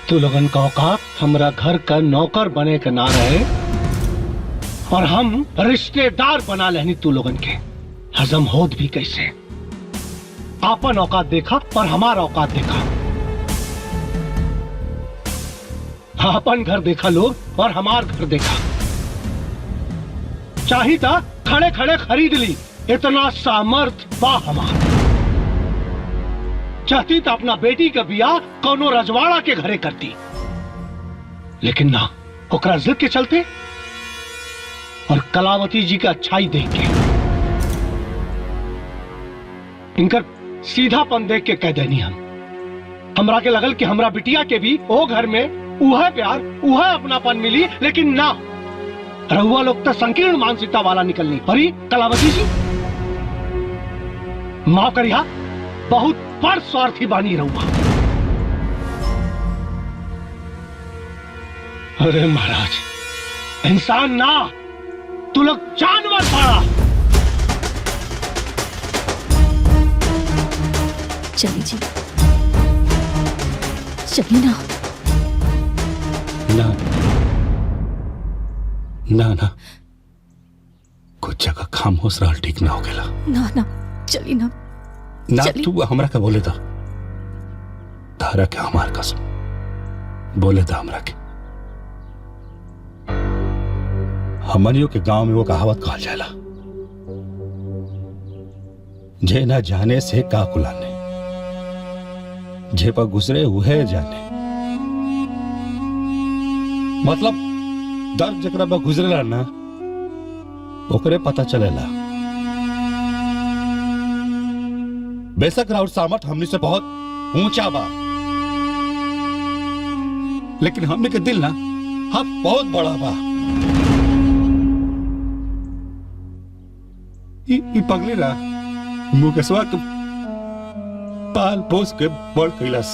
तू लोगन का औकात हमरा घर का नौकर बने के ना रहे और हम रिश्तेदार बना लेनी तू लोगन के। हजम होत भी कैसे? आपन औकात देखा और हमारा औकात देखा। आपन घर देखा लोग और हमार घर देखा। चाही था खड़े खड़े खरीद ली, इतना सामर्थ बा हमार। चाहती तो अपना बेटी का बियाह कौनो रजवाड़ा के घरे करती, लेकिन ना, ओकरा जिद के चलते और कलावती जी का अच्छाई देख के, इनकर सीधापन देख के कह देनी हमरा के लगल कि हमरा बिटिया के भी ओ घर में उहा प्यार उहा अपनापन मिली, लेकिन ना, रहुआ लोग तो संकीर्ण मानसिकता वाला निकलनी। अरे कलावती जी माफ करिया, बहुत बड़ स्वार्थी बानी रहुआ। अरे महाराज, इंसान ना, तू लोग जानवर पाड़ा।
चलिए जी, चलिए ना।
ना ना ना, कुछ जगह खामोश रहल ठीक ना हो गेला।
ना ना, चलिए ना।
ना तू हमरा के बोले था, तारा के हमार कसम बोले था हमरा के। हमनियों के गांव में वो कहावत कहल जाला, जे ना जाने से का कुलाने, जे पर गुजरे उहे जाने। मतलब दर्द जकरा पर गुजरेला ना, ओकरे पता चलेला। बेशक राउर सामर्थ हमनी से बहुत ऊंचा बा, लेकिन हमने के दिल ना हम बहुत बड़ा बा। ई पगली ना मुकेशवा के पाल पोस के बड़ कैलाश।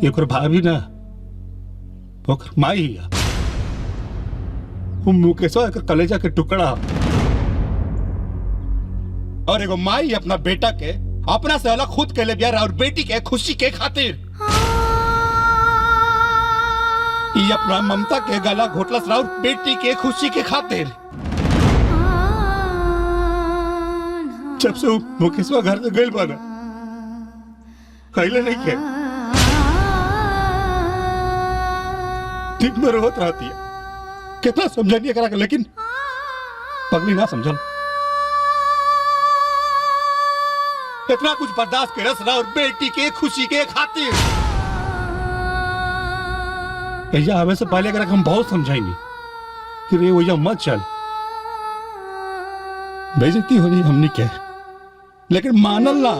एक भाभी ना, ओकर माई ही है। मुकेशवा के कलेजा के टुकड़ा, और एगो माई अपना बेटा के अपना से अलग खुद के ले बिया और बेटी के खुशी के खातिर ये अपना ममता के गला घोटलस और बेटी के खुशी के खातिर। जब से वो मुकेशवा घर से गइल बना, कहले नहीं के दिन में रोत रहती है। कितना समझानी करा के, लेकिन पगली ना समझल। इतना कुछ बर्दाश्त के रस और बेटी के खुशी के खातिर। भैया हमें से पहले अगर हम बहुत समझाएंगे कि रे भैया मत चल, बेइज्जती हो रही हमने क्या, लेकिन मानल ना,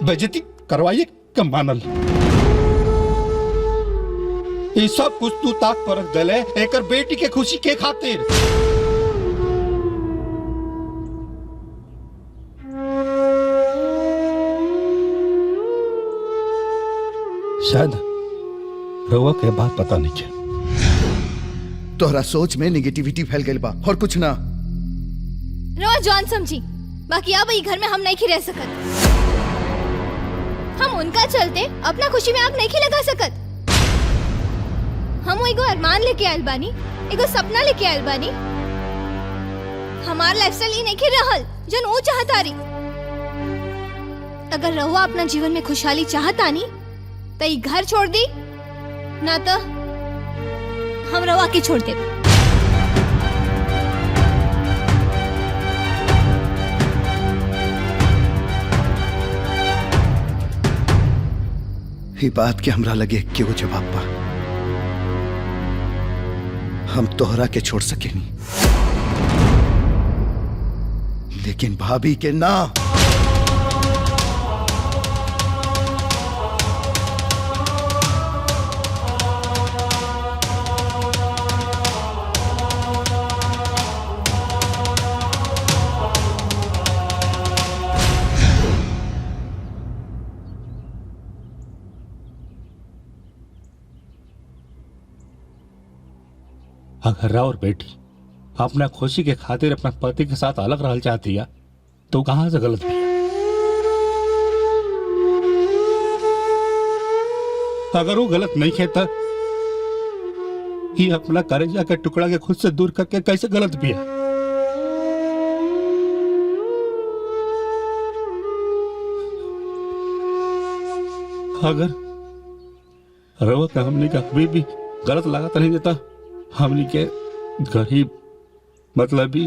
बेइज्जती करवाइए कम मानल। ये सब कुछ तू ताक पर रख दले एकर बेटी के खुशी के खातिर। शायद रउआ के बात पता नहीं है।
तोहरा सोच में निगेटिविटी फैल गई बा और कुछ ना।
रवा जॉन समझी, बाकी अब ई घर में हम नहीं रह सकत। हम उनका चलते अपना खुशी में आग नहीं लगा सकत। हम एगो अरमान लेके आयल बानी, एगो सपना लेके आयल बानी। हमार लाइफस्टाइल ई नहीं रहल जन वो चाहतारी। अगर रहुआ अपना जीवन में खुशहाली चाहतानी तो ई घर छोड़ दी, ना तो हम रवा के छोड़ दे।
ये बात के हमरा लगे क्यों जवाब बा। हम तोहरा के छोड़ सके नहीं। लेकिन भाभी के ना।
अगर राउर बेटी अपना खुशी के खातिर अपना पति के साथ अलग रहना चाहती है तो कहां से गलत भी है? अगर वो गलत नहीं है तो ये अपना कलेजा के टुकड़ा के खुद से दूर करके कैसे गलत भी है? अगर रवा का हमने का कभी भी गलत लागत नहीं देता, हमने के गरीब मतलब भी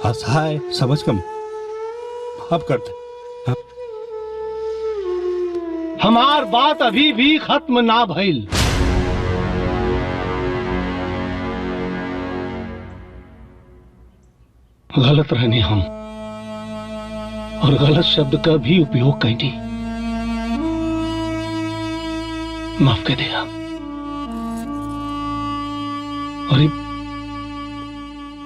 असहाय समझ कम अब करते
हमार बात अभी भी खत्म ना भइल। गलत रहने हम और गलत शब्द का भी उपयोग कैदी, माफ कर दिया। अरे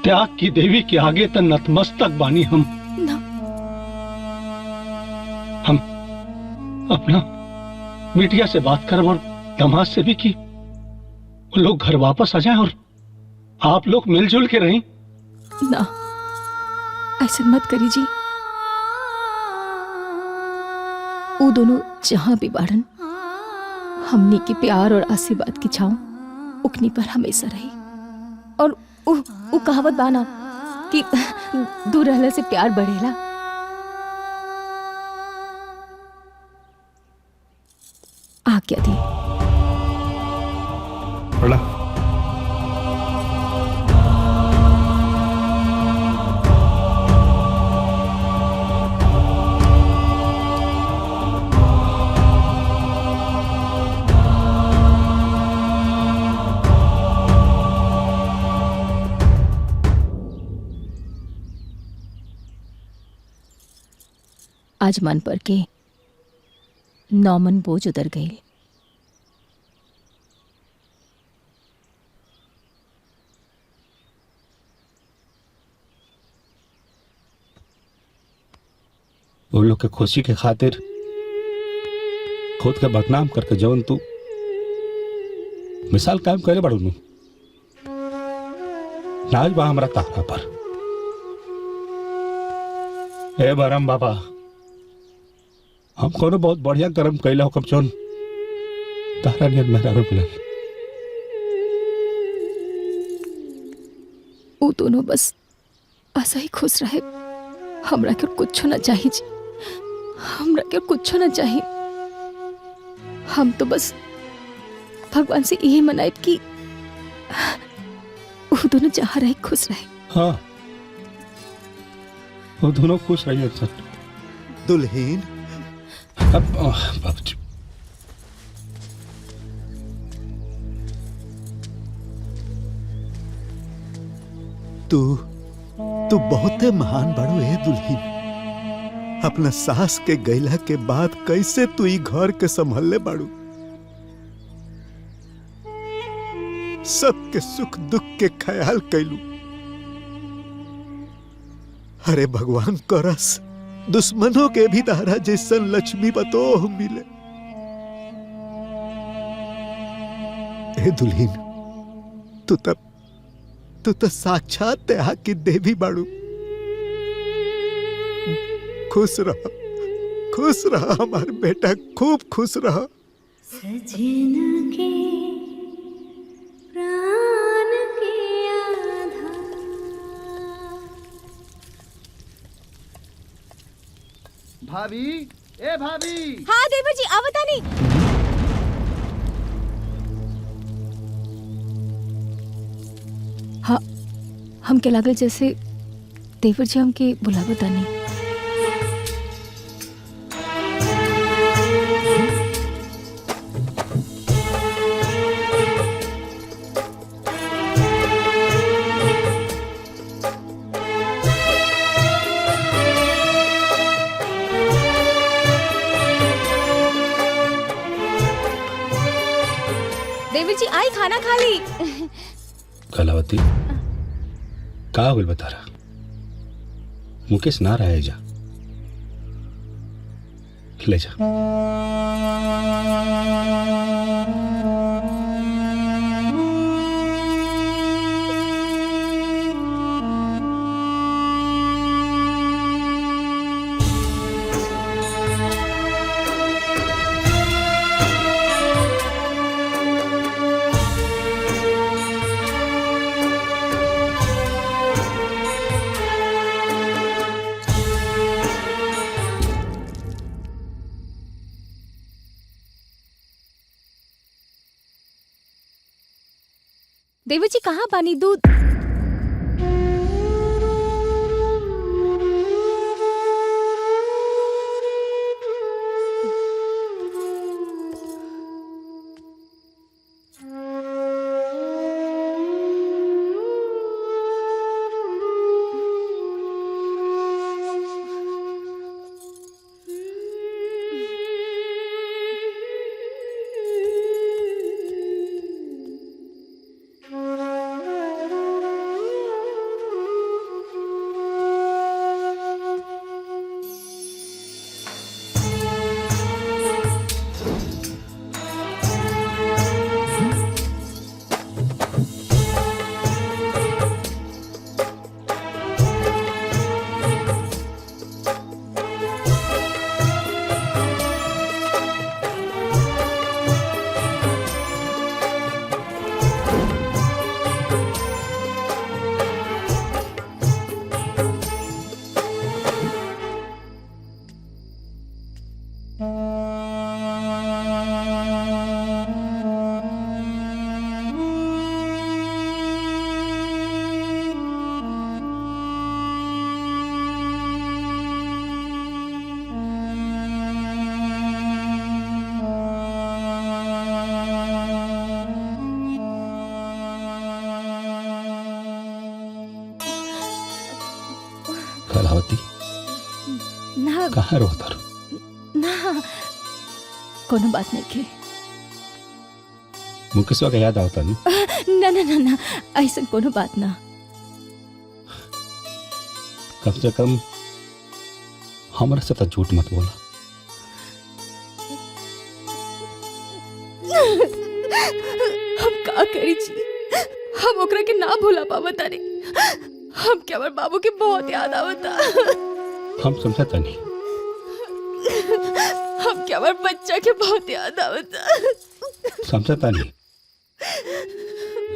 त्याग की देवी के आगे तो नतमस्तक बानी हम अपना बिटिया से बात कर और दामाद से भी की वो लोग घर वापस आ जाएं और आप लोग मिलजुल के रहें।
ना ऐसे मत करी जी। वो दोनों जहां भी बाड़न हमनी के प्यार और आशीर्वाद की छांव उकनी पर हमेशा रही। और वो कहावत बाना कि दूर रहने से प्यार बढ़ेला। आज्ञा दी। आज मन पर के 9 मन बोझ उतर गए।
उन लोग के खुशी के खातिर खुद के बदनाम करके जवन तू मिसाल कायम करे बड़ू नू नाज बा हमरा तारा पर। ए बरम बाबा हम कोनो बहुत बढ़िया कर्म कैला हो कम चौन तारा नियत मेहरा मिलल।
वो दोनों बस ऐसा ही खुश रहे। हमरा के कुछ ना चाहिए जी, हमरा के कुछ ना चाहिए। हम तो बस भगवान से यही मनाए कि वो दोनों जहाँ रहे खुश रहे।
हाँ वो दोनों खुश रहिए सर।
दुल्हीन
अब बाबूजी
तू बहुते महान बड़ो है दुल्हीन। अपना सास के गैला के बाद कैसे तू ई घर के संभलले बाड़ू। सबके सुख दुख के ख्याल कैलू। अरे भगवान करस दुश्मनों के भी तारा जैसन लक्ष्मी बतोह मिले। हे दुल्हीन तू तो साक्षात त्याग की देवी बाड़ू। खुश रहा हमार बेटा, खूब खुश रहा।
सजन के प्राण के आधार।
भाभी, ए भाभी।
हाँ देवर जी आवता नहीं।
हाँ हमके लागल जैसे देवर जी हमके बुलावता नहीं।
खाना खा ली।
कलावती का हो गइल बता रहा? मुकेश ना रहे जा, ले जा।
देवी जी कहाँ बानी? दूध
कलावती
ना
कहाँ रोता रो?
ना कोनो बात नहीं के।
मुकेशवा का याद आवता नहीं?
ना ना ना ना ऐसा कोनो बात ना।
कम से कम हमारे साथ झूठ मत बोला।
हम का करी जी? हम ओकरा के ना भूला पावा तारे। हम क्या हमारे बाबू की बहुत याद आवता।
हम समझता नहीं।
हम क्या हमारे बच्चा के बहुत याद आवता।
समझता नहीं,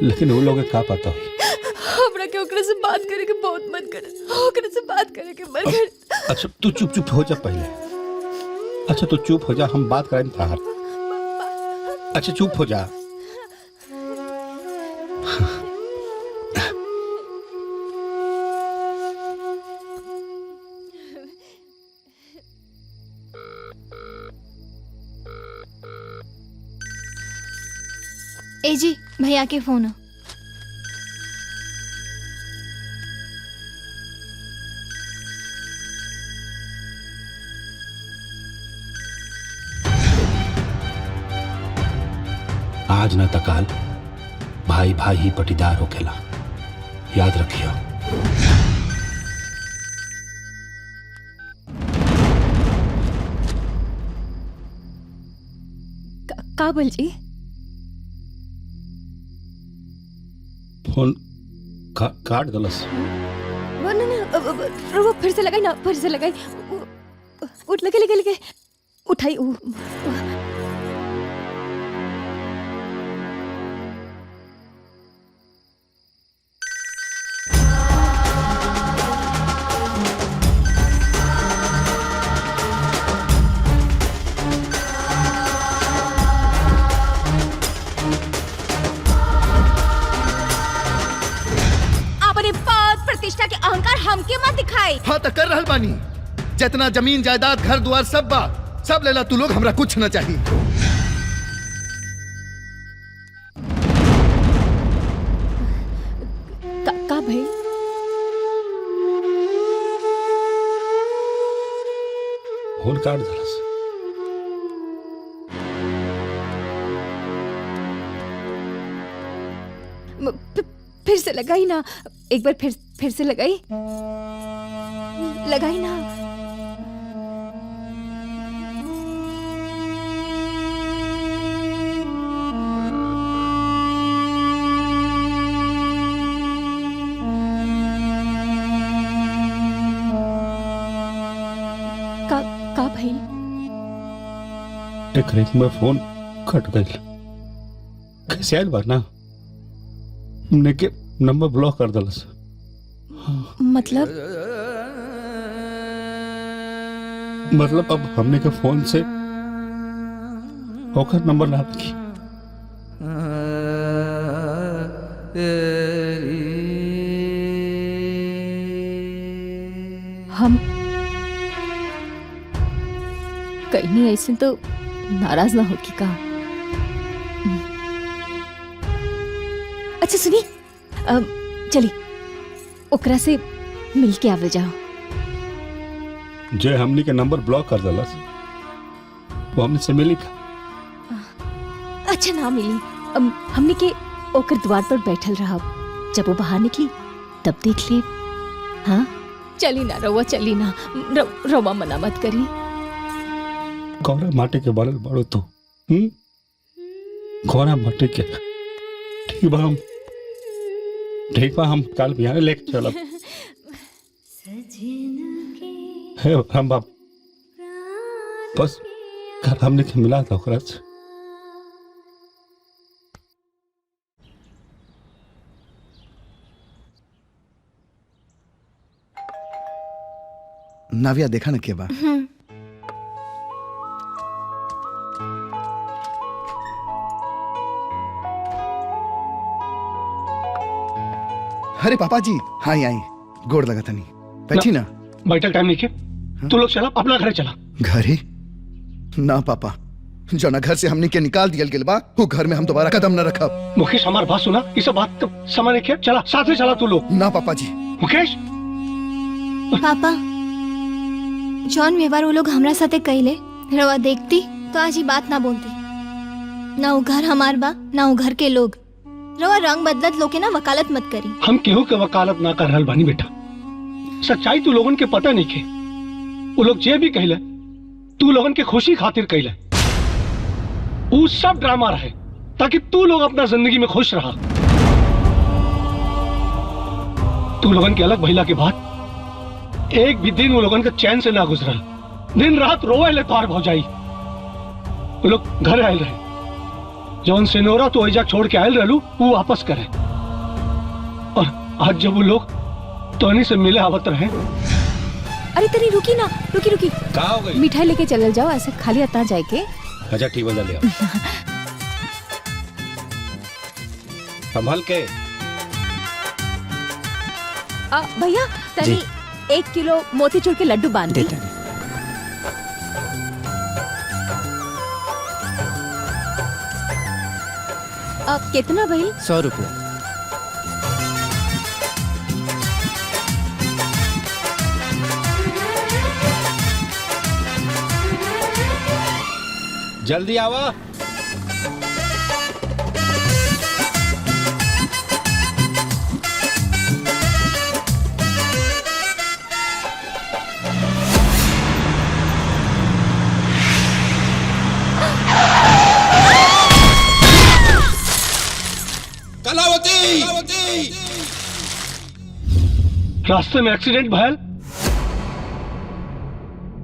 लेकिन वो लोग का पता हुई।
हमरा के ओकरा से बात करे के बहुत मन करे। ओकरा से बात करे के मन करे।
अच्छा तू चुप चुप हो जा पहले। अच्छा तू चुप हो जा, हम बात करें बाहर। अच्छा चुप हो जा।
ए जी भैया के फोन।
आज न तकाल भाई भाई ही पटीदार होकेला, याद रखियो।
का बोल जी?
फोन काट दलस।
वो ना वो फिर से लगाई ना, फिर से लगाई। उठ लगे लगे लगे उठाई। प्रतिष्ठा के अहंकार हमके मत दिखाई।
हाँ तो कर रहल बानी। जितना जमीन जायदाद घर द्वार सब बा, सब लेला तू लोग, हमरा कुछ न चाहिए।
का भाई?
फोन काट दलस।
फिर से लगाई ना, एक बार फिर से लगाई ना। का भाई?
एक रिंग में फोन कट गई। कैसे आयल बार ना हमने के नंबर ब्लॉक कर दलस। मतलब अब हमने के फोन से होकर नंबर ना की।
हम कहीं नहीं ऐसे तो नाराज ना होगी का? अच्छा सुनी, चली ओकरा से मिल के आवे जाओ।
जे हमने के नंबर ब्लॉक कर दलस वो हमने से मिली का?
अच्छा ना मिली, हमने के ओकर द्वार पर बैठल रहा, जब वो बाहर निकली तब देख ले। हाँ चली ना रवा, चली ना, रवा मना मत करी।
गौरा माटी के बनल बड़ो तू, गौरा माटी के। ठीक बा हम कल बिहार लेके चलब। हे हम बाप बस कल हमने के मिला था ओकरा से।
नाविया देखा ना के बा? अरे पापा जी, हाँ आई गोड़ लगा था नहीं, बैठी ना।
बैठक टाइम नहीं के, तू लोग चला अपना घर चला।
घर ही ना पापा, जो ना घर से हमने के निकाल दिया गेल बा, वो घर में हम दोबारा कदम न रखब।
मुकेश हमार बात सुना, इस बात तो समझ के चला, साथ में चला तू लोग।
ना पापा जी।
मुकेश
पापा, जॉन व्यवहार वो लोग हमरा साथे कइले, रवा देखती तो आज ही बात ना बोलती। ना वो घर हमार बा, ना वो घर के लोग। रवा रंग बदलत लोग के ना वकालत मत करी।
हम केहू के वकालत ना कर रहल बानी बेटा, सच्चाई तू लोगन के पता नहीं के। वो लोग जे भी कहले तू लोगन के खुशी खातिर कहले, वो सब ड्रामा रहे ताकि तू लोग अपना जिंदगी में खुश रहा। तू लोगन के अलग भइला के बाद एक भी दिन वो लोगन के चैन से ना गुजरल, दिन रात रोए ले तार भौजाई। वो लोग घर आयल रहे, जौन सिनोरा तो ऐजा छोड़ के आयल रहलू वो वापस करे, और आज जब वो लोग तोनी से मिले आवत रहे।
अरे तेरी रुकी ना, रुकी
कहाँ हो गई?
मिठाई लेके चलल जाओ, ऐसे खाली अता जाए के।
अच्छा ठीक बजा लिया। संभल के।
भैया तनी 1 किलो मोतीचूर के लड्डू बांध दे। कितना भाई?
100 रुपये।
जल्दी आवा।
रास्ते में एक्सीडेंट भयल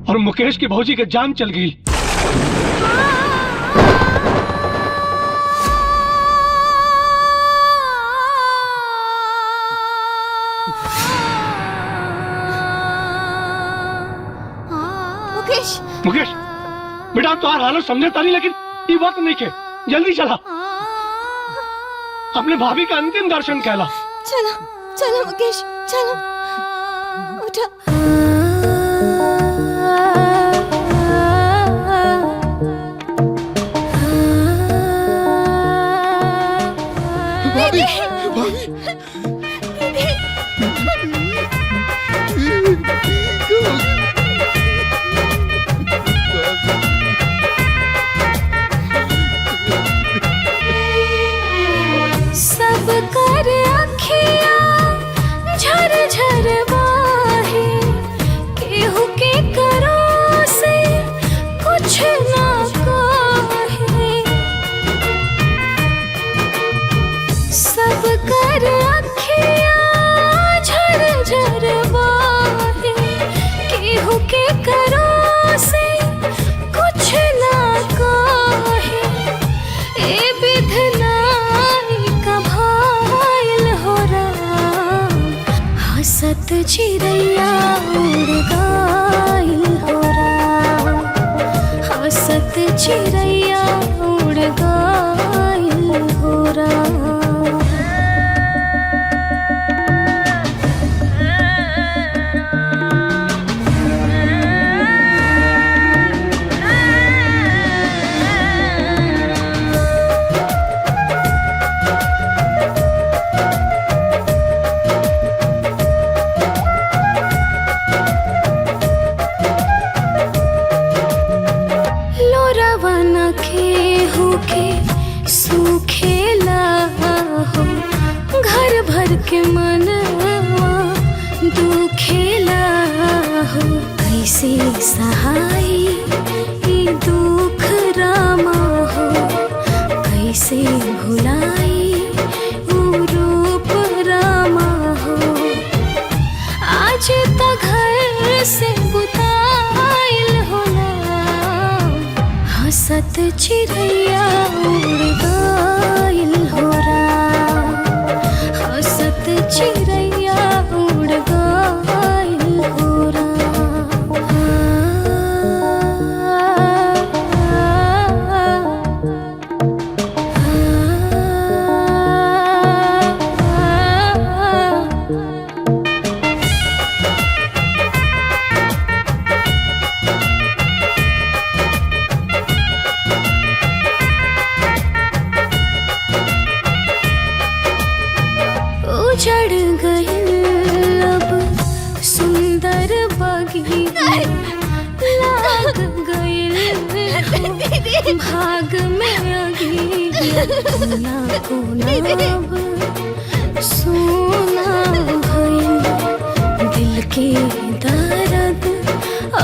और मुकेश की भौजी के जान चल गई। मुकेश बेटा तुम्हारा हालत समझे तारी, लेकिन ये वक्त नहीं के, जल्दी चला, अपने भाभी का अंतिम दर्शन कहला।
चलो चलो मुकेश, चलो उठा।
भाभी,
सब कर आँखें हंसत चिड़ैया उड़ गइल हो राम, हंसत चिड़ैया उड़ गइल हो राम। के मनवा दुखेला हो, कैसे सहाय ई दुख रामा हो, कैसे भुलाई ऊ रूप रामा हो। आज त घर से बुताइल होला, हंसत चिड़ैया उड़ गइल हो राम, हंसत चिड़ैया उड़ गइल हो राम। उजड़ गइल अब सुंदर बगिया, लाग गइल हो भाग में अगिया, कोना कोना अब सोना भइल, दिल के दर्द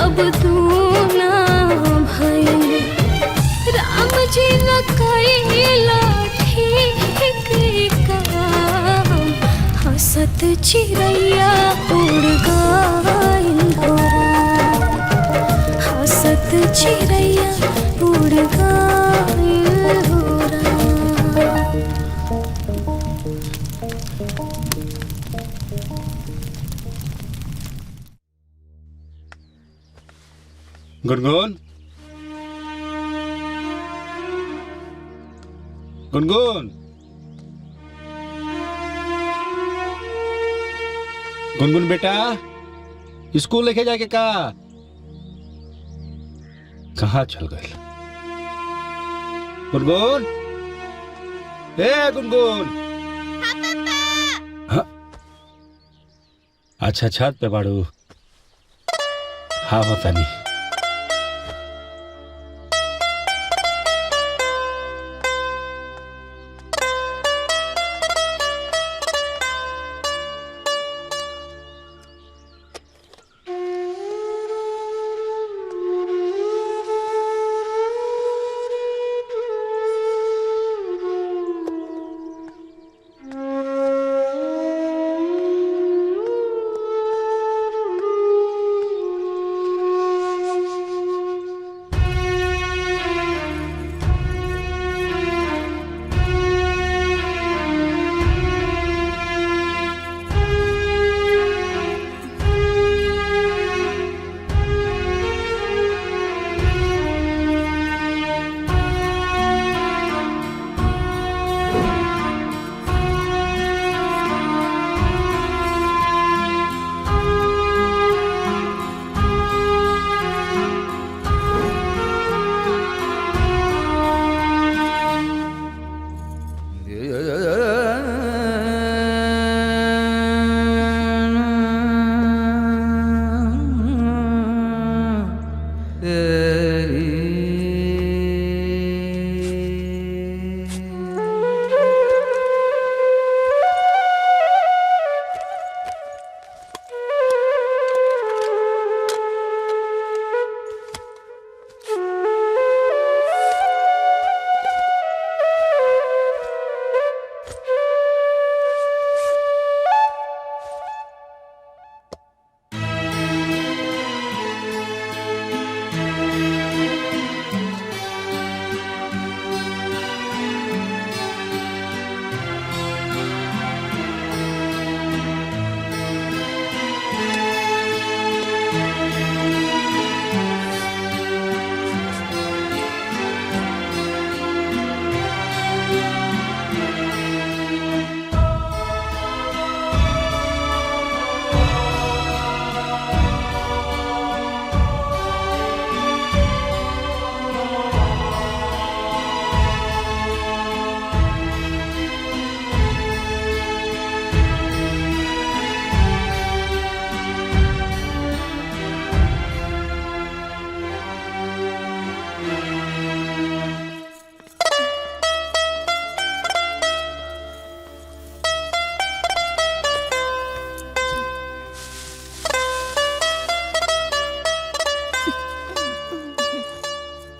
अब दूना भइल। राम जी न कइला ठीक काम, हंसत चिड़ैया उड़ गइल हो राम, हंसत चिड़ैया उड़ गइल हो राम।
गुनगुन, गुनगुन, गुनगुन बेटा, स्कूल लेके जाके का कहाँ चल गए? गुनगुन, ए गुनगुन। हाँ? अच्छा छत पे बाड़ू। हाँ होता नहीं।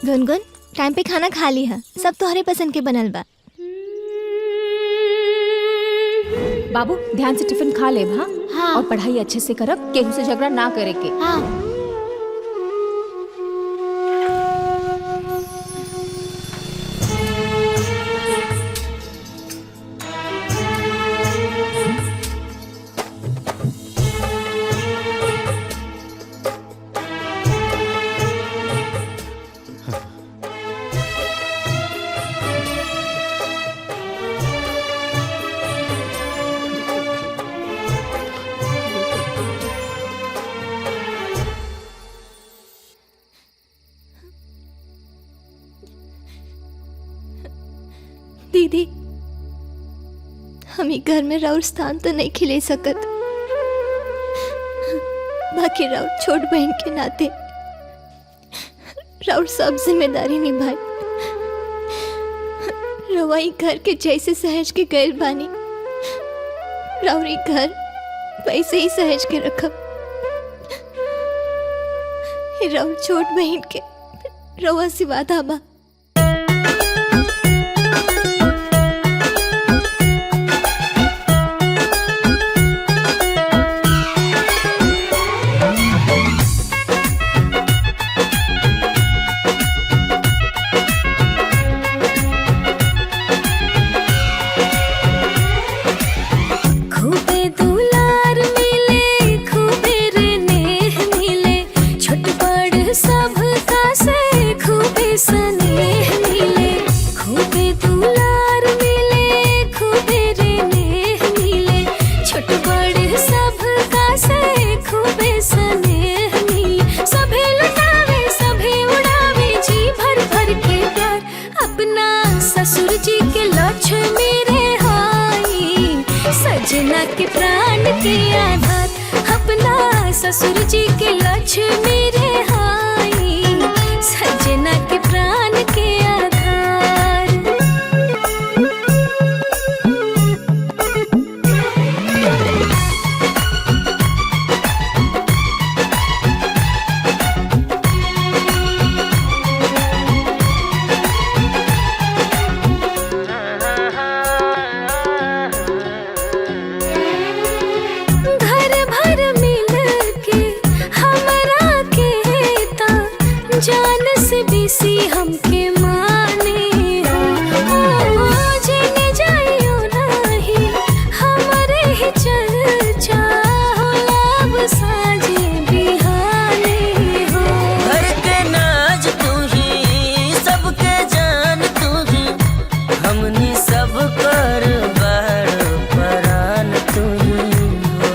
गुनगुन टाइम पे खाना खा ली है, सब तोहरे पसंद के बनल बा।
बाबू ध्यान से टिफिन खा ले हाँ?
हाँ।
और पढ़ाई अच्छे से करब, केहू से झगड़ा ना करे के।
हाँ। दीदी हम घर में राउर स्थान तो नहीं खिले सकत, बाकी राउर छोट बहन के नाते राउर सब जिम्मेदारी निभाई। रवाई घर के जैसे सहज के गैर बानी, राउरी घर वैसे ही सहज के रखब। राउर छोट बहन के रवा से वादा बा।
सजना के प्राण के आधार, अपना ससुर जी के लक्ष्मी रे हाई, सजना के प्राण के आधार। जान से बेसी हमके माने हो, जेने जाइयो नाही हमारे ही चर्चा होला, अब साजे बिहाने हो।
घर के नाज तू ही, सबके जान तू ही, हमनी सब कर बड़ परान तू ही हो।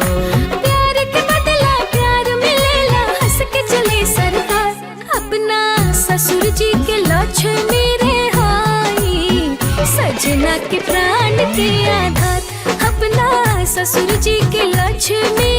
प्यार के बदला प्यार मिलेला, हंस के चले सरकार, अपना ससुर जी के लक्ष्मी रे हाई, सजना के प्राण के आधार, अपना ससुर जी के लक्ष्मी